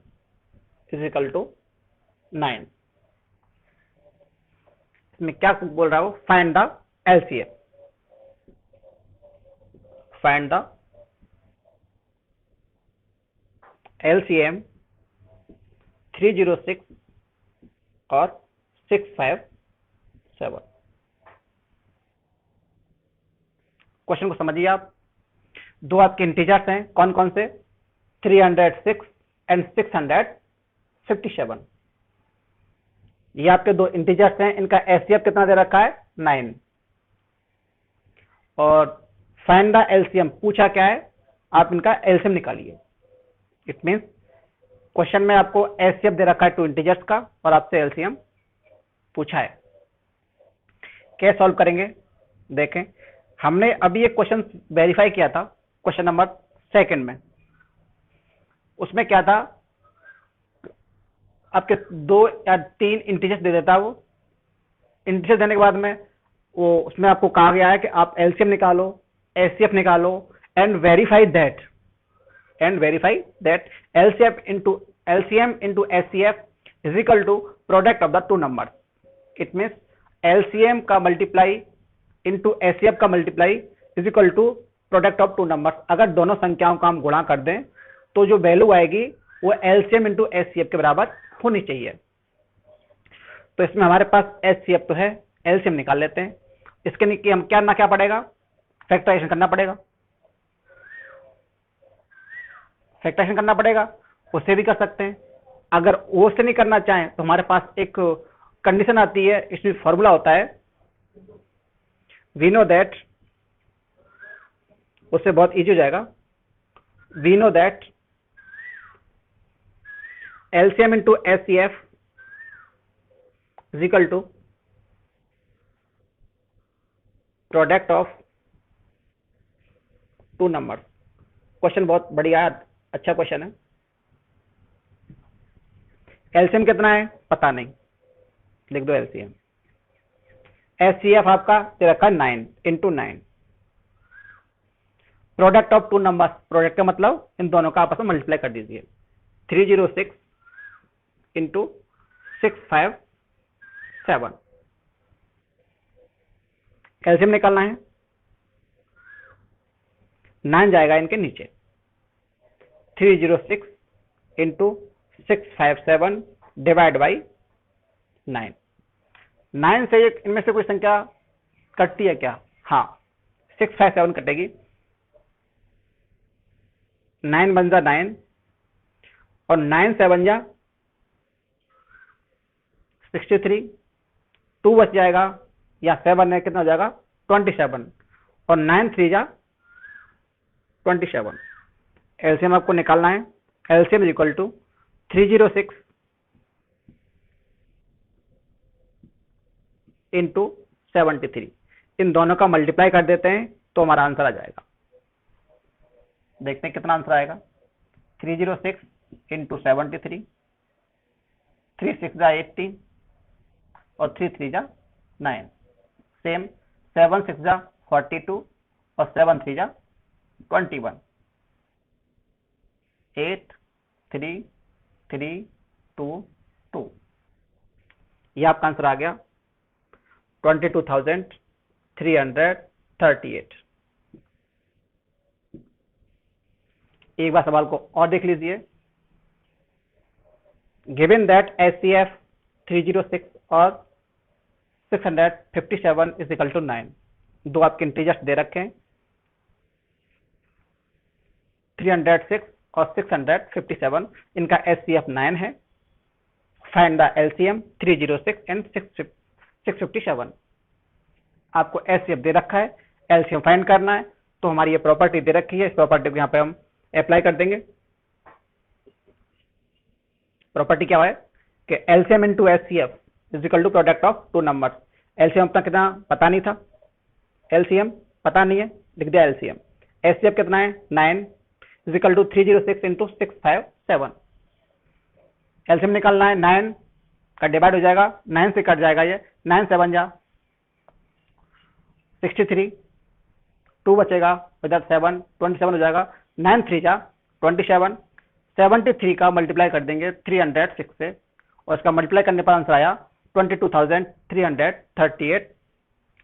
is equal to 9। इसमें क्या बोल रहा हूं, find the LCM, find the LCM 306 और 657। क्वेश्चन को समझिए आप। दो आपके इंटीजर्स हैं, कौन कौन से, 306 एंड 657। ये आपके दो इंटीजर्स हैं, इनका एचसीएफ कितना दे रखा है, 9। और फाइंड द एलसीएम पूछा क्या है, आप इनका एलसीएम निकालिए। इट मींस क्वेश्चन में आपको एचसीएफ दे रखा है 2 इंटीजर्स का और आपसे एलसीएम पूछा है। कैसे सॉल्व करेंगे, देखें। हमने अभी एक क्वेश्चन वेरीफाई किया था, क्वेश्चन नंबर 2 में। उसमें क्या था, आपके 2 या 3 इंटीजर्स दे देता है। वो इंटीजर देने के बाद में वो उसमें आपको कहा गया है कि आप एलसीएम निकालो, एचसीएफ निकालो and verify that LCM into HCF is equal to product of the two numbers. It means LCM का मल्टीप्लाई इंटू HCF का multiply is equal to product of two numbers. अगर दोनों संख्याओं का हम गुणा कर दें तो जो वैल्यू आएगी वो LCM इंटू HCF के बराबर होनी चाहिए। तो इसमें हमारे पास HCF तो है, LCM निकाल लेते हैं। इसके लिए हम क्या पड़ेगा, फैक्टराइजेशन करना पड़ेगा। फैक्टराइजेशन करना पड़ेगा, उससे भी कर सकते हैं। अगर वो से नहीं करना चाहें तो हमारे पास एक कंडीशन आती है, इसमें फॉर्मूला होता है, वी नो दैट, उससे बहुत इजी हो जाएगा। We know that LCM into HCF is equal to product of two number. Question बहुत बढ़िया, अच्छा क्वेश्चन है। एलसीएम कितना है पता नहीं, लिख दो एलसीएम। HCF आपका दे रखा 9 into 9। Product of two numbers, product का मतलब इन दोनों का आपस में मल्टीप्लाई कर दीजिए। 306 इंटू 657। एलसीएम निकालना है, 9 जाएगा इनके नीचे। 306 इंटू 657 डिवाइड बाई 9। 9 से इनमें से कोई संख्या कटती है क्या, हाँ 657 कटेगी। 9 बन जा 9 और 9 7 जा 63, 2 बच जाएगा या 7 है, कितना हो जाएगा 27 और 9 3 जा 27। एलसीएम आपको निकालना है। LCM is equal to 306 into 73। इन दोनों का मल्टीप्लाई कर देते हैं, तो हमारा आंसर आ जाएगा। देखते हैं कितना आंसर आएगा। 306 इंटू 73, 3 6 जा 18 और 3 3 जा 9। सेम 7 6 जा 42 और 7 3 जा 21। 8 3 3 2 2। ये आपका आंसर आ गया 22,338। एक बार सवाल को और देख लीजिए। गिवन दैट HCF 306 और 657 इज इक्वल टू 9। दो आपके इंटीजर्स दे रखे हैं 306 और 657। इनका HCF 9 है। Find the LCM 306 and 657। आपको HCF दे रखा है, LCM फाइंड करना है, तो हमारी ये प्रॉपर्टी दे रखी है। इस प्रॉपर्टी को यहाँ पे हम अप्लाई कर देंगे। प्रॉपर्टी क्या है कि LCM into HCF is equal to product of two numbers. LCM अपना कितना पता नहीं था, LCM पता नहीं है, लिख दिया LCM। HCF कितना है 9 is equal to 306 into 657। LCM निकालना है, 9 का डिवाइड हो जाएगा, 9 से कट जाएगा ये, 9 7 जा 63, 2 बचेगा, इधर 7 27 हो जाएगा, 9 3 जा 27। 73 का मल्टीप्लाई कर देंगे 306 से और इसका मल्टीप्लाई करने पर आंसर आया 22,338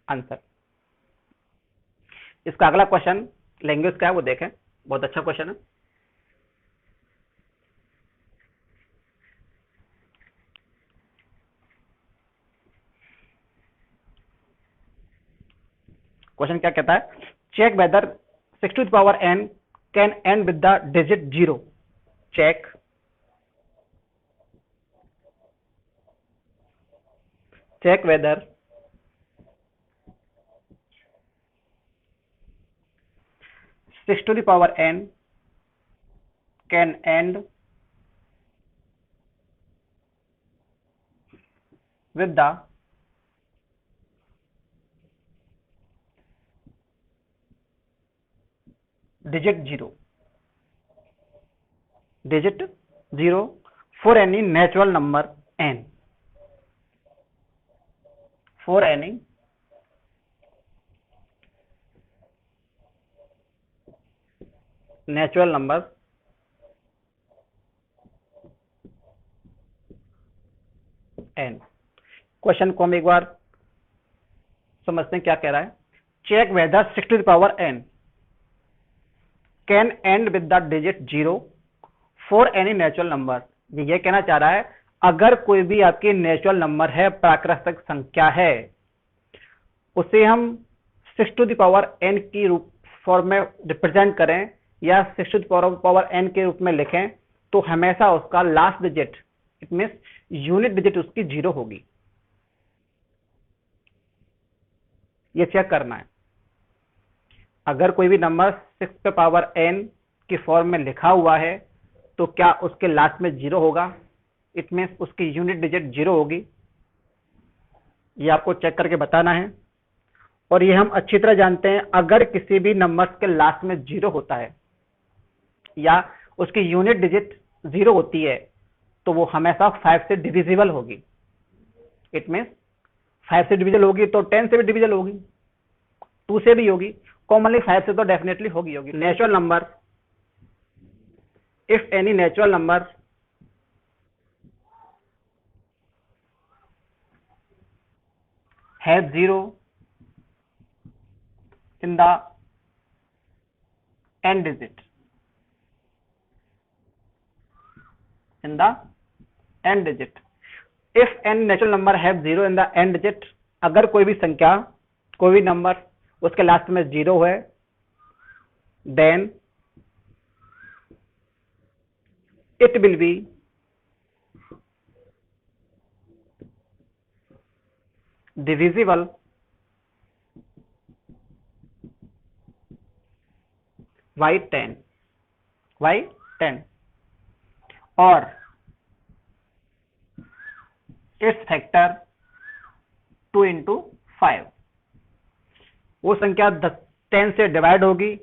आंसर। इसका अगला क्वेश्चन लैंग्वेज क्या है वो देखें, बहुत अच्छा क्वेश्चन है। क्वेश्चन क्या कहता है, check whether 6 to the power n can end with the digit 0। Check whether 6 to the power n can end with the digit 0 for any natural number n। for any natural number n। Question को हम एक बार समझते हैं क्या कह रहा है। Check whether 6 to the power n can end with the digit 0 for any natural number. ये कहना चाह रहा है अगर कोई भी आपकी नेचुरल नंबर है, प्राकृतिक संख्या है, उसे हम 6 to the power n की रूप फॉर्म में रिप्रेजेंट करें या 6 to the power n के रूप में लिखें, तो हमेशा उसका last digit, it means unit digit उसकी 0 होगी। ये चेक करना है। अगर कोई भी नंबर 6 पे पावर n की फॉर्म में लिखा हुआ है तो क्या उसके लास्ट में 0 होगा, इट मींस उसकी यूनिट डिजिट 0 होगी। ये आपको चेक करके बताना है। और ये हम अच्छी तरह जानते हैं, अगर किसी भी नंबर्स के लास्ट में 0 होता है या उसकी यूनिट डिजिट 0 होती है तो वो हमेशा 5 से डिविजिबल होगी। इट मींस 5 से डिविजिबल होगी तो 10 से भी डिविजिबल होगी, 2 से भी होगी, कॉमनली 5 से तो डेफिनेटली होगी। Natural number, if any natural number has 0 in the end digit, in the end digit, if any natural number have 0 in the end digit, अगर कोई भी संख्या, कोई भी नंबर उसके लास्ट में 0 है, then it will be divisible by 10 और इट्स फैक्टर 2 into 5। वो संख्या 10 से डिवाइड होगी,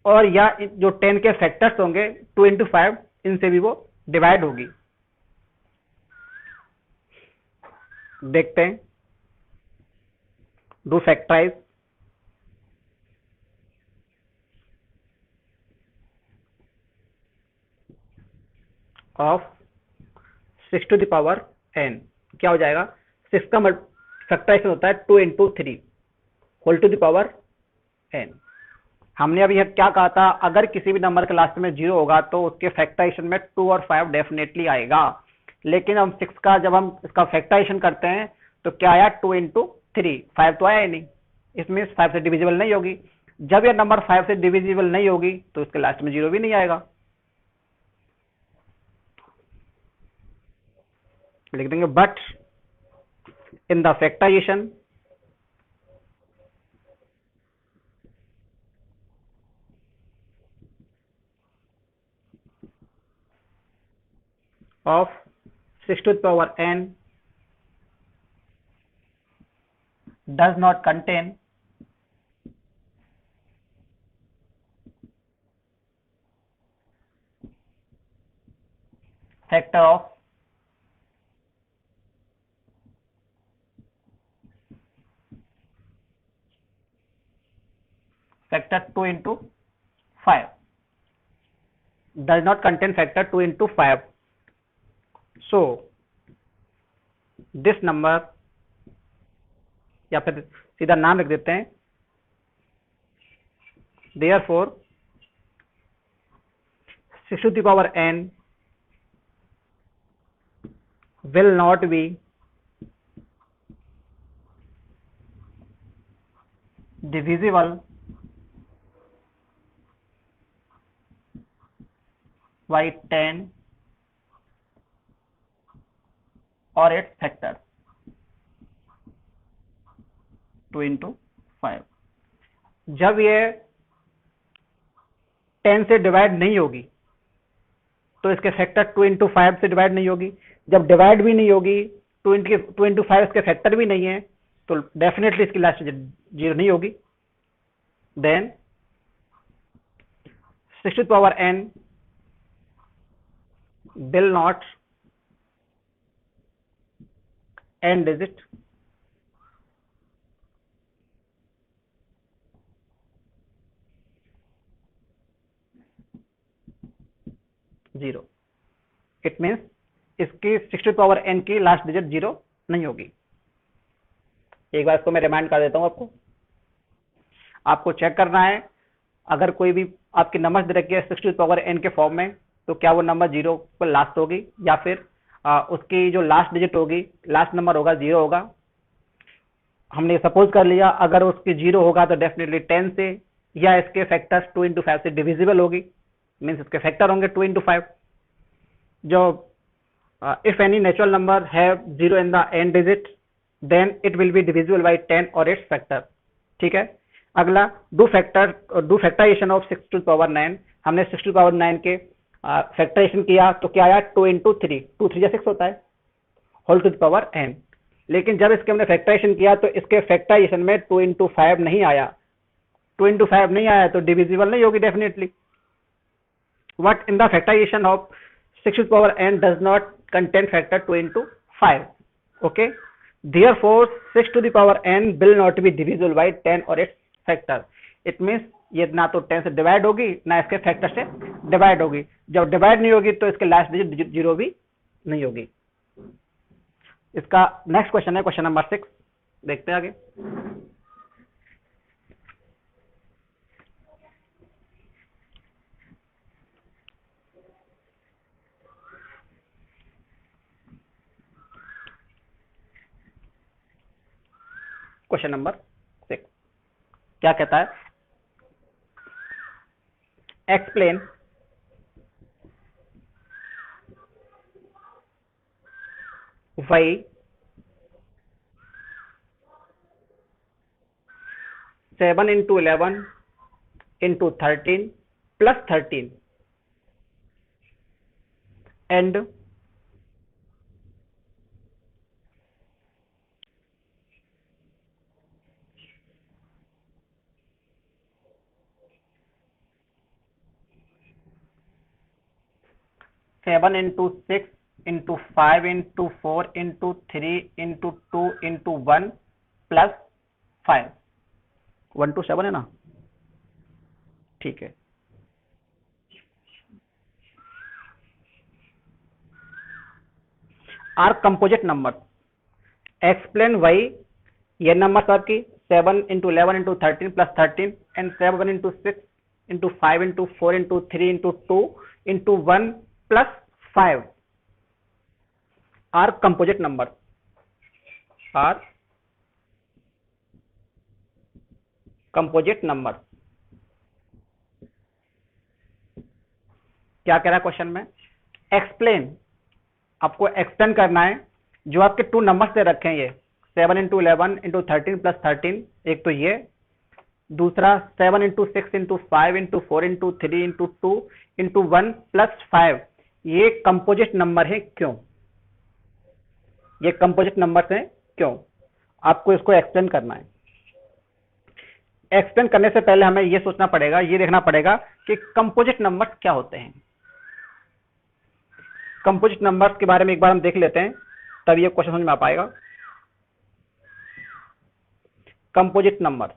और या जो 10 के फैक्टर्स होंगे 2 into 5, इनसे भी वो डिवाइड होगी। देखते हैं, do factorise of 6 to the power n। क्या हो जाएगा, 6 का फैक्टराइजेशन होता है 2 into 3 whole to the power n। हमने अभी क्या कहा था, अगर किसी भी नंबर के लास्ट में 0 होगा तो उसके फैक्टराइजेशन में 2 और 5 डेफिनेटली आएगा। लेकिन हम 6 का जब हम इसका फैक्टराइजेशन करते हैं तो क्या आया, 2 into 3, 5 तो आया ही नहीं, इसमें 5 से डिविजिबल नहीं होगी। जब यह नंबर 5 से डिविजिबल नहीं होगी तो इसके लास्ट में 0 भी नहीं आएगा। लिख देंगे, but in the factorisation of 6 to the power n does not contain factor of factor 2 into 5, does not contain factor 2 into 5, so this number, या फिर सीधा नाम लिख देते हैं, therefore 6 to the power n will not be divisible by 10 or its factor 2 into 5। जब ये 10 से डिवाइड नहीं होगी तो इसके फैक्टर 2 into 5 से डिवाइड नहीं होगी। जब डिवाइड भी नहीं होगी, 2 into 5 इसके फैक्टर भी नहीं है, तो डेफिनेटली इसकी लास्ट 0 नहीं होगी। Then 6 to the power n will not end digit zero. It means इसकी 6 to the power n की लास्ट डिजिट 0 नहीं होगी। एक बार इसको मैं रिमाइंड कर देता हूं आपको चेक करना है, अगर कोई भी आपकी नंबर दे रखी है 6 to the power n के फॉर्म में, तो क्या वो नंबर 0 पर लास्ट होगी, या फिर उसकी जो लास्ट डिजिट होगी, लास्ट नंबर होगा 0 होगा। हमने सपोज कर लिया अगर उसकी 0 होगा तो डेफिनेटली 10 से या इसके फैक्टर्स 2 into 5 से डिविजिबल होगी, मीन्स इसके फैक्टर होंगे 2 into 5। जो if any natural number have 0 in the end digit then it will be divisible by 10 or its factor। ठीक है, अगला do factorisation of 6 to the power 9। हमने 6 to the power 9 के factorisation किया तो क्या आया, 2 into 3, 2 3 6 होता है, whole to the power n। लेकिन जब इसके हमने फैक्टराइजेशन किया तो इसके फैक्टराइजेशन में 2 into 5 नहीं आया, 2 into 5 नहीं आया तो डिविजिबल नहीं होगी definitely. What in the factorization of 6 to the power n does not contain factor 2 into 5। Okay, therefore 6 to the power n will not be divisible by 10 or its factor। It means ये ना तो 10 से divide होगी ना इसके factor से divide होगी। जब डिवाइड नहीं होगी तो इसके लास्ट डिजिट 0 भी नहीं होगी। इसका नेक्स्ट क्वेश्चन है क्वेश्चन नंबर 6, देखते हैं आगे। क्वेश्चन नंबर 6 क्या कहता है, explain why 7 into 11 into 13 plus 13 and 7 into 6 into 5 into 4 into 3 into 2 into 1 plus 5। 1 to 7 है ना, ठीक है। Are composite number, explain why ये नंबर आपकी 7 into 11 into 13 plus 13 and 7 into 6 into 5 into 4 into 3 into 2 into 1 plus 5 are composite number, are composite number। क्या कह रहा है क्वेश्चन में? एक्सप्लेन, आपको एक्सप्लेन करना है जो आपके टू नंबर्स दे रखे हैं, ये 7 into 11 into 13 plus 13, एक तो ये, दूसरा 7 into 6 into 5 into 4 into 3 into 2 into 1 plus 5, ये कंपोजिट नंबर है क्यों? ये कंपोजिट नंबर है क्यों? आपको इसको एक्सप्लेन करना है। एक्सप्लेन करने से पहले हमें ये सोचना पड़ेगा, ये देखना पड़ेगा कि कंपोजिट नंबर क्या होते हैं। कंपोजिट नंबर्स के बारे में एक बार हम देख लेते हैं, तब ये क्वेश्चन समझ में आ पाएगा। कंपोजिट नंबर,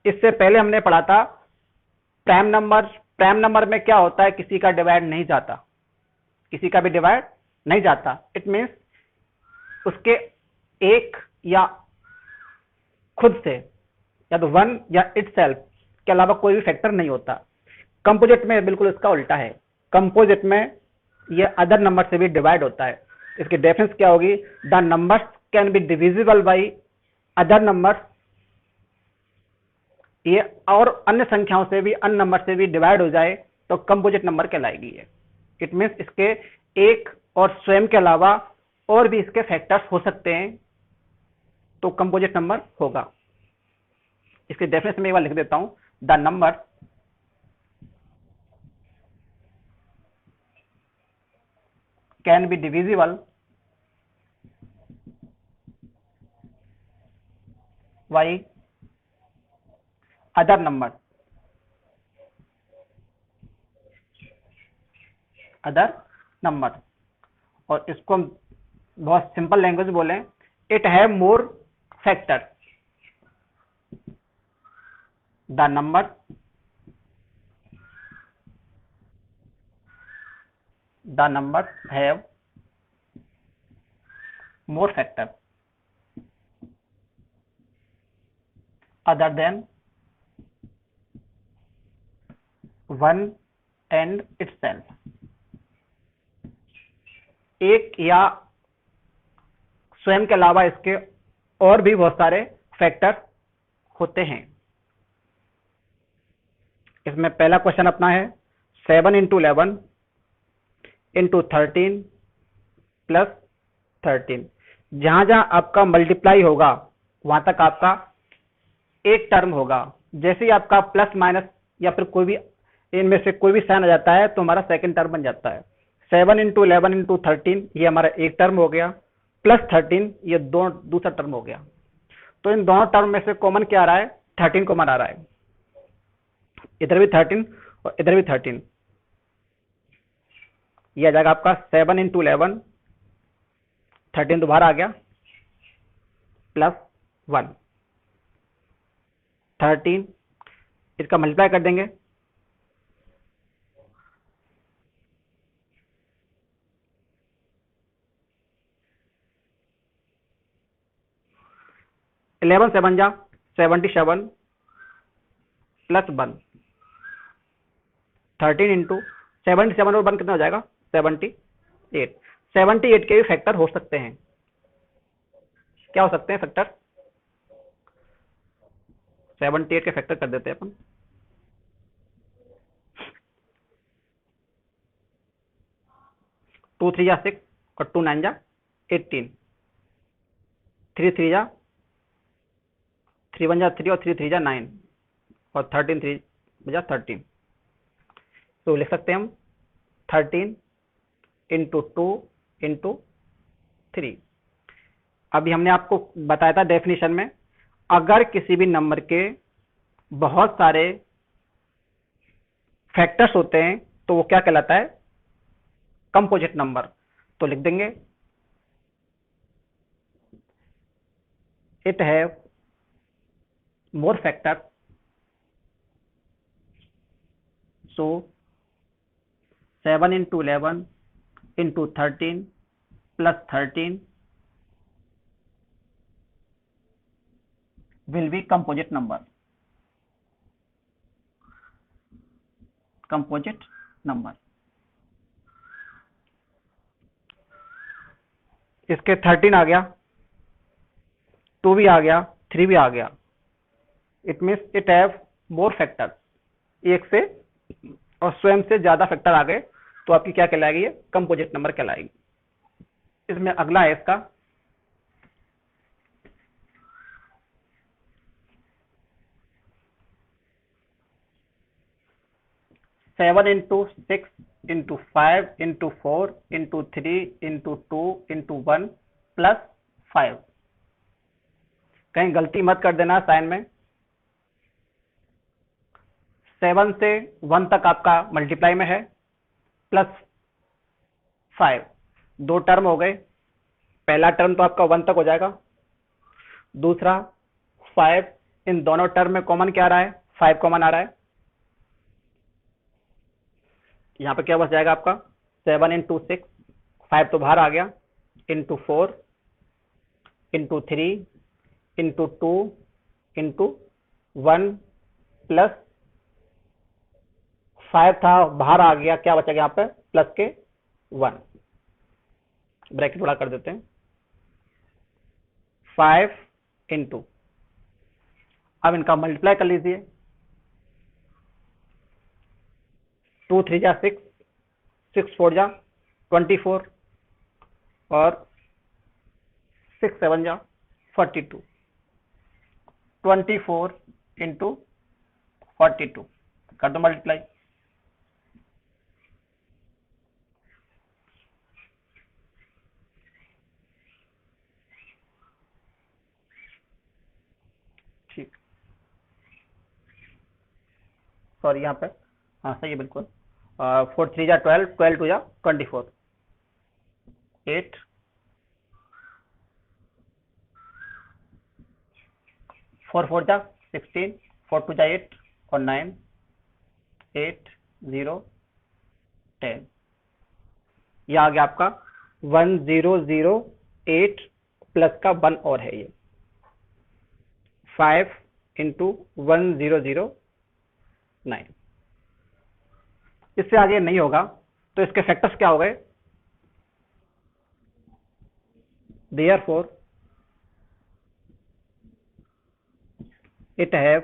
इससे पहले हमने पढ़ा था प्राइम नंबर। प्राइम नंबर में क्या होता है? किसी का डिवाइड नहीं जाता, किसी का भी डिवाइड नहीं जाता। इट मीन्स उसके एक या खुद से या तो वन या इटसेल्फ के अलावा कोई भी फैक्टर नहीं होता। कंपोजिट में बिल्कुल इसका उल्टा है। कंपोजिट में ये अदर नंबर से भी डिवाइड होता है। इसकी डेफिनेशन क्या होगी? The numbers can be divisible by other numbers, ये और अन्य संख्याओं से भी, अन्य नंबर से भी डिवाइड हो जाए तो कंपोजिट नंबर कहलाएगी है। इट मीन्स इसके एक और स्वयं के अलावा और भी इसके फैक्टर्स हो सकते हैं तो कंपोजिट नंबर होगा। इसके डेफिनेशन में एक बार लिख देता हूं, the number can be divisible by other number, other number. और इसको हम बहुत सिंपल लैंग्वेज बोलें, it have more factor. The number have more factor other than one and itself. एक या स्वयं के अलावा इसके और भी बहुत सारे फैक्टर होते हैं। इसमें पहला क्वेश्चन अपना है 7 into 11 into 13 प्लस 13। जहां जहां आपका मल्टीप्लाई होगा वहां तक आपका एक टर्म होगा। जैसे ही आपका प्लस माइनस या फिर कोई भी इनमें से कोई भी साइन आ जाता है तो हमारा सेकंड टर्म बन जाता है। 7 into 11 into 13 ये हमारा एक टर्म हो गया, प्लस 13 ये दूसरा टर्म हो गया। तो इन दोनों टर्म में से कॉमन क्या आ रहा है? 13 कॉमन आ रहा है। इधर भी 13 और इधर भी 13। ये आ जाएगा आपका 7 into 11, 13 दोबारा आ गया, प्लस 1, 13। इसका मल्टीप्लाई कर देंगे, इलेवन 7 जा 77 प्लस 1, 13 इंटू 77 और 1 कितना हो जाएगा? 78। 78 के भी फैक्टर हो सकते हैं। क्या हो सकते हैं फैक्टर? 78 के फैक्टर कर देते हैं अपन। टू 3 जा 6 और 2 9 जा 18, 3 3 जा 3 1 जा 3 और 3 3 जा 9 और 13 3 बजा 13। तो लिख सकते हैं हम 13 इंटू 2 इंटू 3। अभी हमने आपको बताया था डेफिनेशन में, अगर किसी भी नंबर के बहुत सारे फैक्टर्स होते हैं तो वो क्या कहलाता है, कंपोजिट नंबर। तो लिख देंगे it have more factors, so 7 into 11 into 13 plus 13 will be composite number, composite number। इसके 13 आ गया, 2 भी आ गया, 3 भी आ गया। It means it have more factor, एक से और स्वयं से ज्यादा फैक्टर आ गए तो आपकी क्या कहलाएगी, ये कंपोजिट नंबर कहलाएगी। इसमें अगला है इसका 7 into 6 into 5 into 4 into 3 into 2 into 1 plus 5। कहीं गलती मत कर देना साइन में। 7 से 1 तक आपका मल्टीप्लाई में है, प्लस 5, 2 टर्म हो गए। पहला टर्म तो आपका 1 तक हो जाएगा, दूसरा 5, इन दोनों टर्म में कॉमन क्या आ रहा है, 5 कॉमन आ रहा है। यहाँ पे क्या बच जाएगा आपका 7 into 6, 5 तो बाहर आ गया, into 4 into 3 into 2 into 1 plus 5 था बाहर आ गया, क्या बचेगा यहाँ पे प्लस के 1, ब्रैकेट बड़ा कर देते हैं। 5 into, अब इनका मल्टीप्लाई कर लीजिए, 2 3 जा 6, 6 4 जा 24 और 6 7 जा 42, 24 into 42 कर दो मल्टीप्लाई। ठीक, सॉरी यहाँ पे, हाँ सही है बिल्कुल। 4 3 जा 12, 12 2 जा 24, 8 4 4 जा 16, 4 2 जा 8 और 9, 8 0 10। यह आ गया आपका 1008 प्लस का 1 और है, ये 5 into 1009। इससे आगे नहीं होगा तो इसके फैक्टर्स क्या हो गए, therefore it have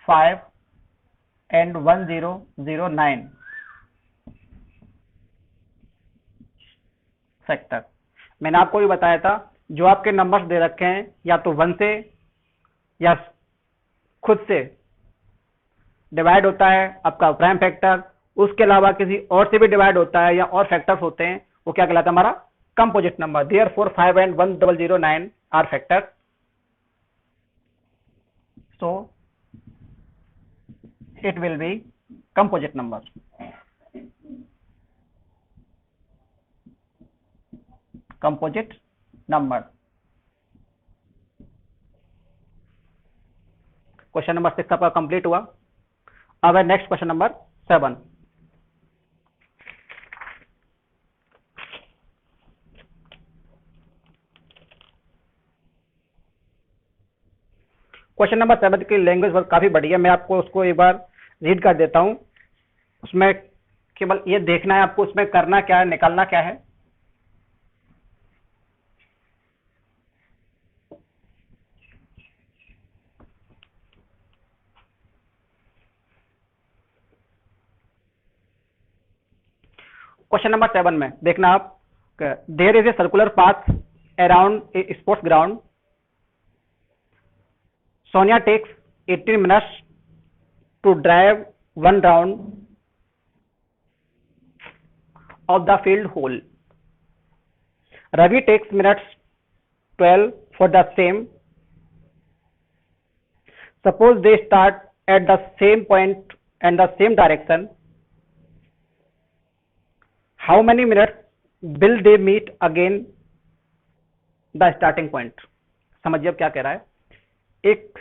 5 and 1009 factor. मैंने आपको भी बताया था जो आपके नंबर्स दे रखे हैं या तो 1 से या खुद से डिवाइड होता है आपका प्राइम फैक्टर, उसके अलावा किसी और से भी डिवाइड होता है या और फैक्टर्स होते हैं, वो क्या कहलाता है हमारा composite number. therefore 5 and 1009 are factors, so it will be composite number। Composite number. Question number 6 आपका कंप्लीट हुआ। अब है next question number 7। Question number 7 की लैंग्वेज काफी बढ़िया, मैं आपको उसको एक बार रीड कर देता हूं। उसमें केवल ये देखना है आपको उसमें करना क्या है, निकालना क्या है। क्वेश्चन नंबर 7 में देखना आप, there is a circular path around a sports ground. Sonia takes 18 minutes to drive one round of the field hole. Ravi takes minutes 12 for the same. Suppose they start at the same point and the same direction, how many minutes will they meet again the starting point? समझिए अब क्या कह रहा है। एक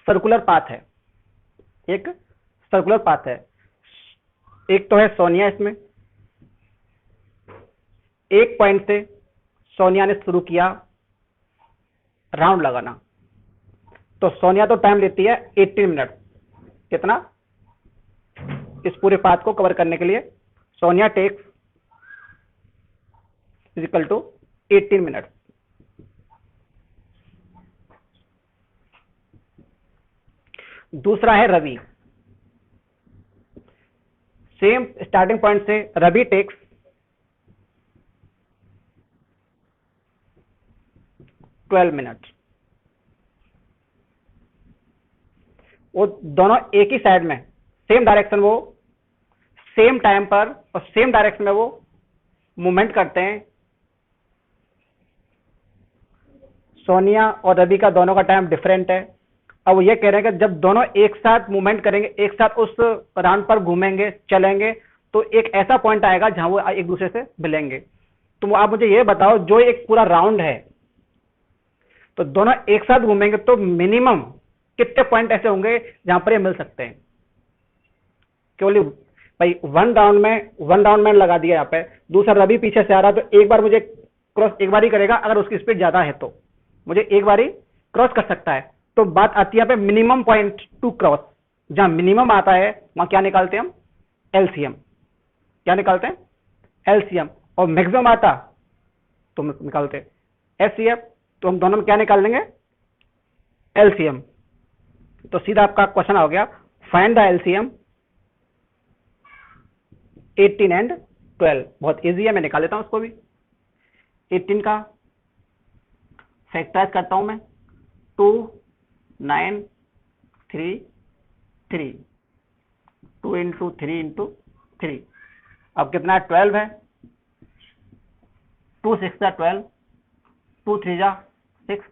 circular path है, एक circular path है। एक तो है सोनिया, इसमें एक पॉइंट से सोनिया ने शुरू किया राउंड लगाना, तो सोनिया तो टाइम लेती है 18 मिनट। कितना? इस पूरे पाथ को कवर करने के लिए Sonia takes is equal to 18 minute. दूसरा है रवि, सेम स्टार्टिंग पॉइंट से रवि टेक्स 12 मिनट। वो दोनों एक ही साइड में, सेम डायरेक्शन, वो सेम टाइम पर और सेम डायरेक्शन में वो मूवमेंट करते हैं। सोनिया और रवि का दोनों का टाइम डिफरेंट है। अब वो ये कह रहे हैं कि जब दोनों एक साथ मूवमेंट करेंगे, एक साथ उस राउंड पर घूमेंगे, चलेंगे, तो एक ऐसा पॉइंट आएगा जहां वो एक दूसरे से मिलेंगे। तो आप मुझे ये बताओ, जो एक पूरा राउंड है, तो दोनों एक साथ घूमेंगे तो मिनिमम कितने पॉइंट ऐसे होंगे जहां पर ये मिल सकते हैं? केवल भाई वन राउंड में लगा दिया यहाँ पे। दूसरा रवि पीछे से आ रहा, तो एक बार मुझे क्रॉस एक बार ही करेगा, अगर उसकी स्पीड ज्यादा है तो मुझे एक बार ही क्रॉस कर सकता है। तो बात आती है यहाँ पे मिनिमम पॉइंट टू क्रॉस। जहां मिनिमम आता है वहां क्या निकालते हैं हम? एलसीएम। क्या निकालते हैं? एलसीएम। और मैक्सिमम आता तो निकालते हैं एचसीएफ। तो हम दोनों में क्या निकाल लेंगे? एलसीएम। तो सीधा आपका क्वेश्चन हो गया, फाइंड द एलसीएम 18 एंड 12। बहुत इजी है, मैं निकाल लेता हूं उसको भी। 18 का फैक्टराइज करता हूं मैं, 2 9 3 3, 2 इंटू 3 इंटू 3। अब कितना है? 12 है। 2 6 जा 12, 2 3 जा 6।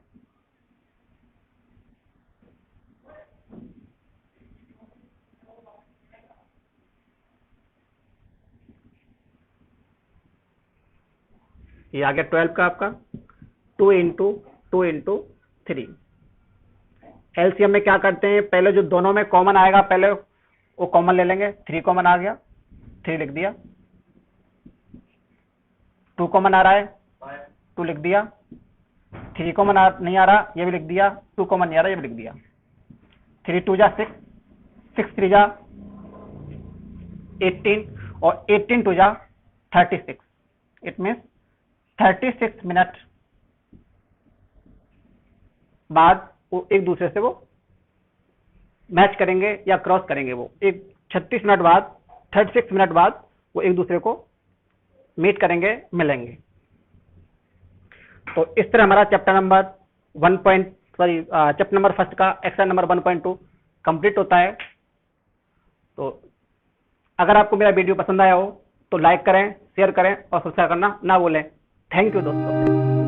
ये आ गया 12 का आपका 2 इंटू 3। एलसीएम में क्या करते हैं, पहले जो दोनों में कॉमन आएगा पहले वो कॉमन ले लेंगे। 3 कॉमन आ गया, 3 लिख दिया। 2 कॉमन आ रहा है, 2 लिख दिया। 3 कॉमन नहीं आ रहा, ये भी लिख दिया। 2 कॉमन नहीं आ रहा, ये भी लिख दिया। 3 2 जा 6, 6 3 जा 18, और 18 2 जा 36। इट मीन्स 36 मिनट बाद वो एक दूसरे से वो मैच करेंगे या क्रॉस करेंगे। वो एक 36 मिनट बाद, 36 मिनट बाद वो एक दूसरे को मीट करेंगे, मिलेंगे। तो इस तरह हमारा chapter number chapter number first का एक्सरसाइज नंबर 1.2 कंप्लीट होता है। तो अगर आपको मेरा वीडियो पसंद आया हो तो लाइक करें, शेयर करें और सब्सक्राइब करना ना भूलें। थैंक यू दोस्तों।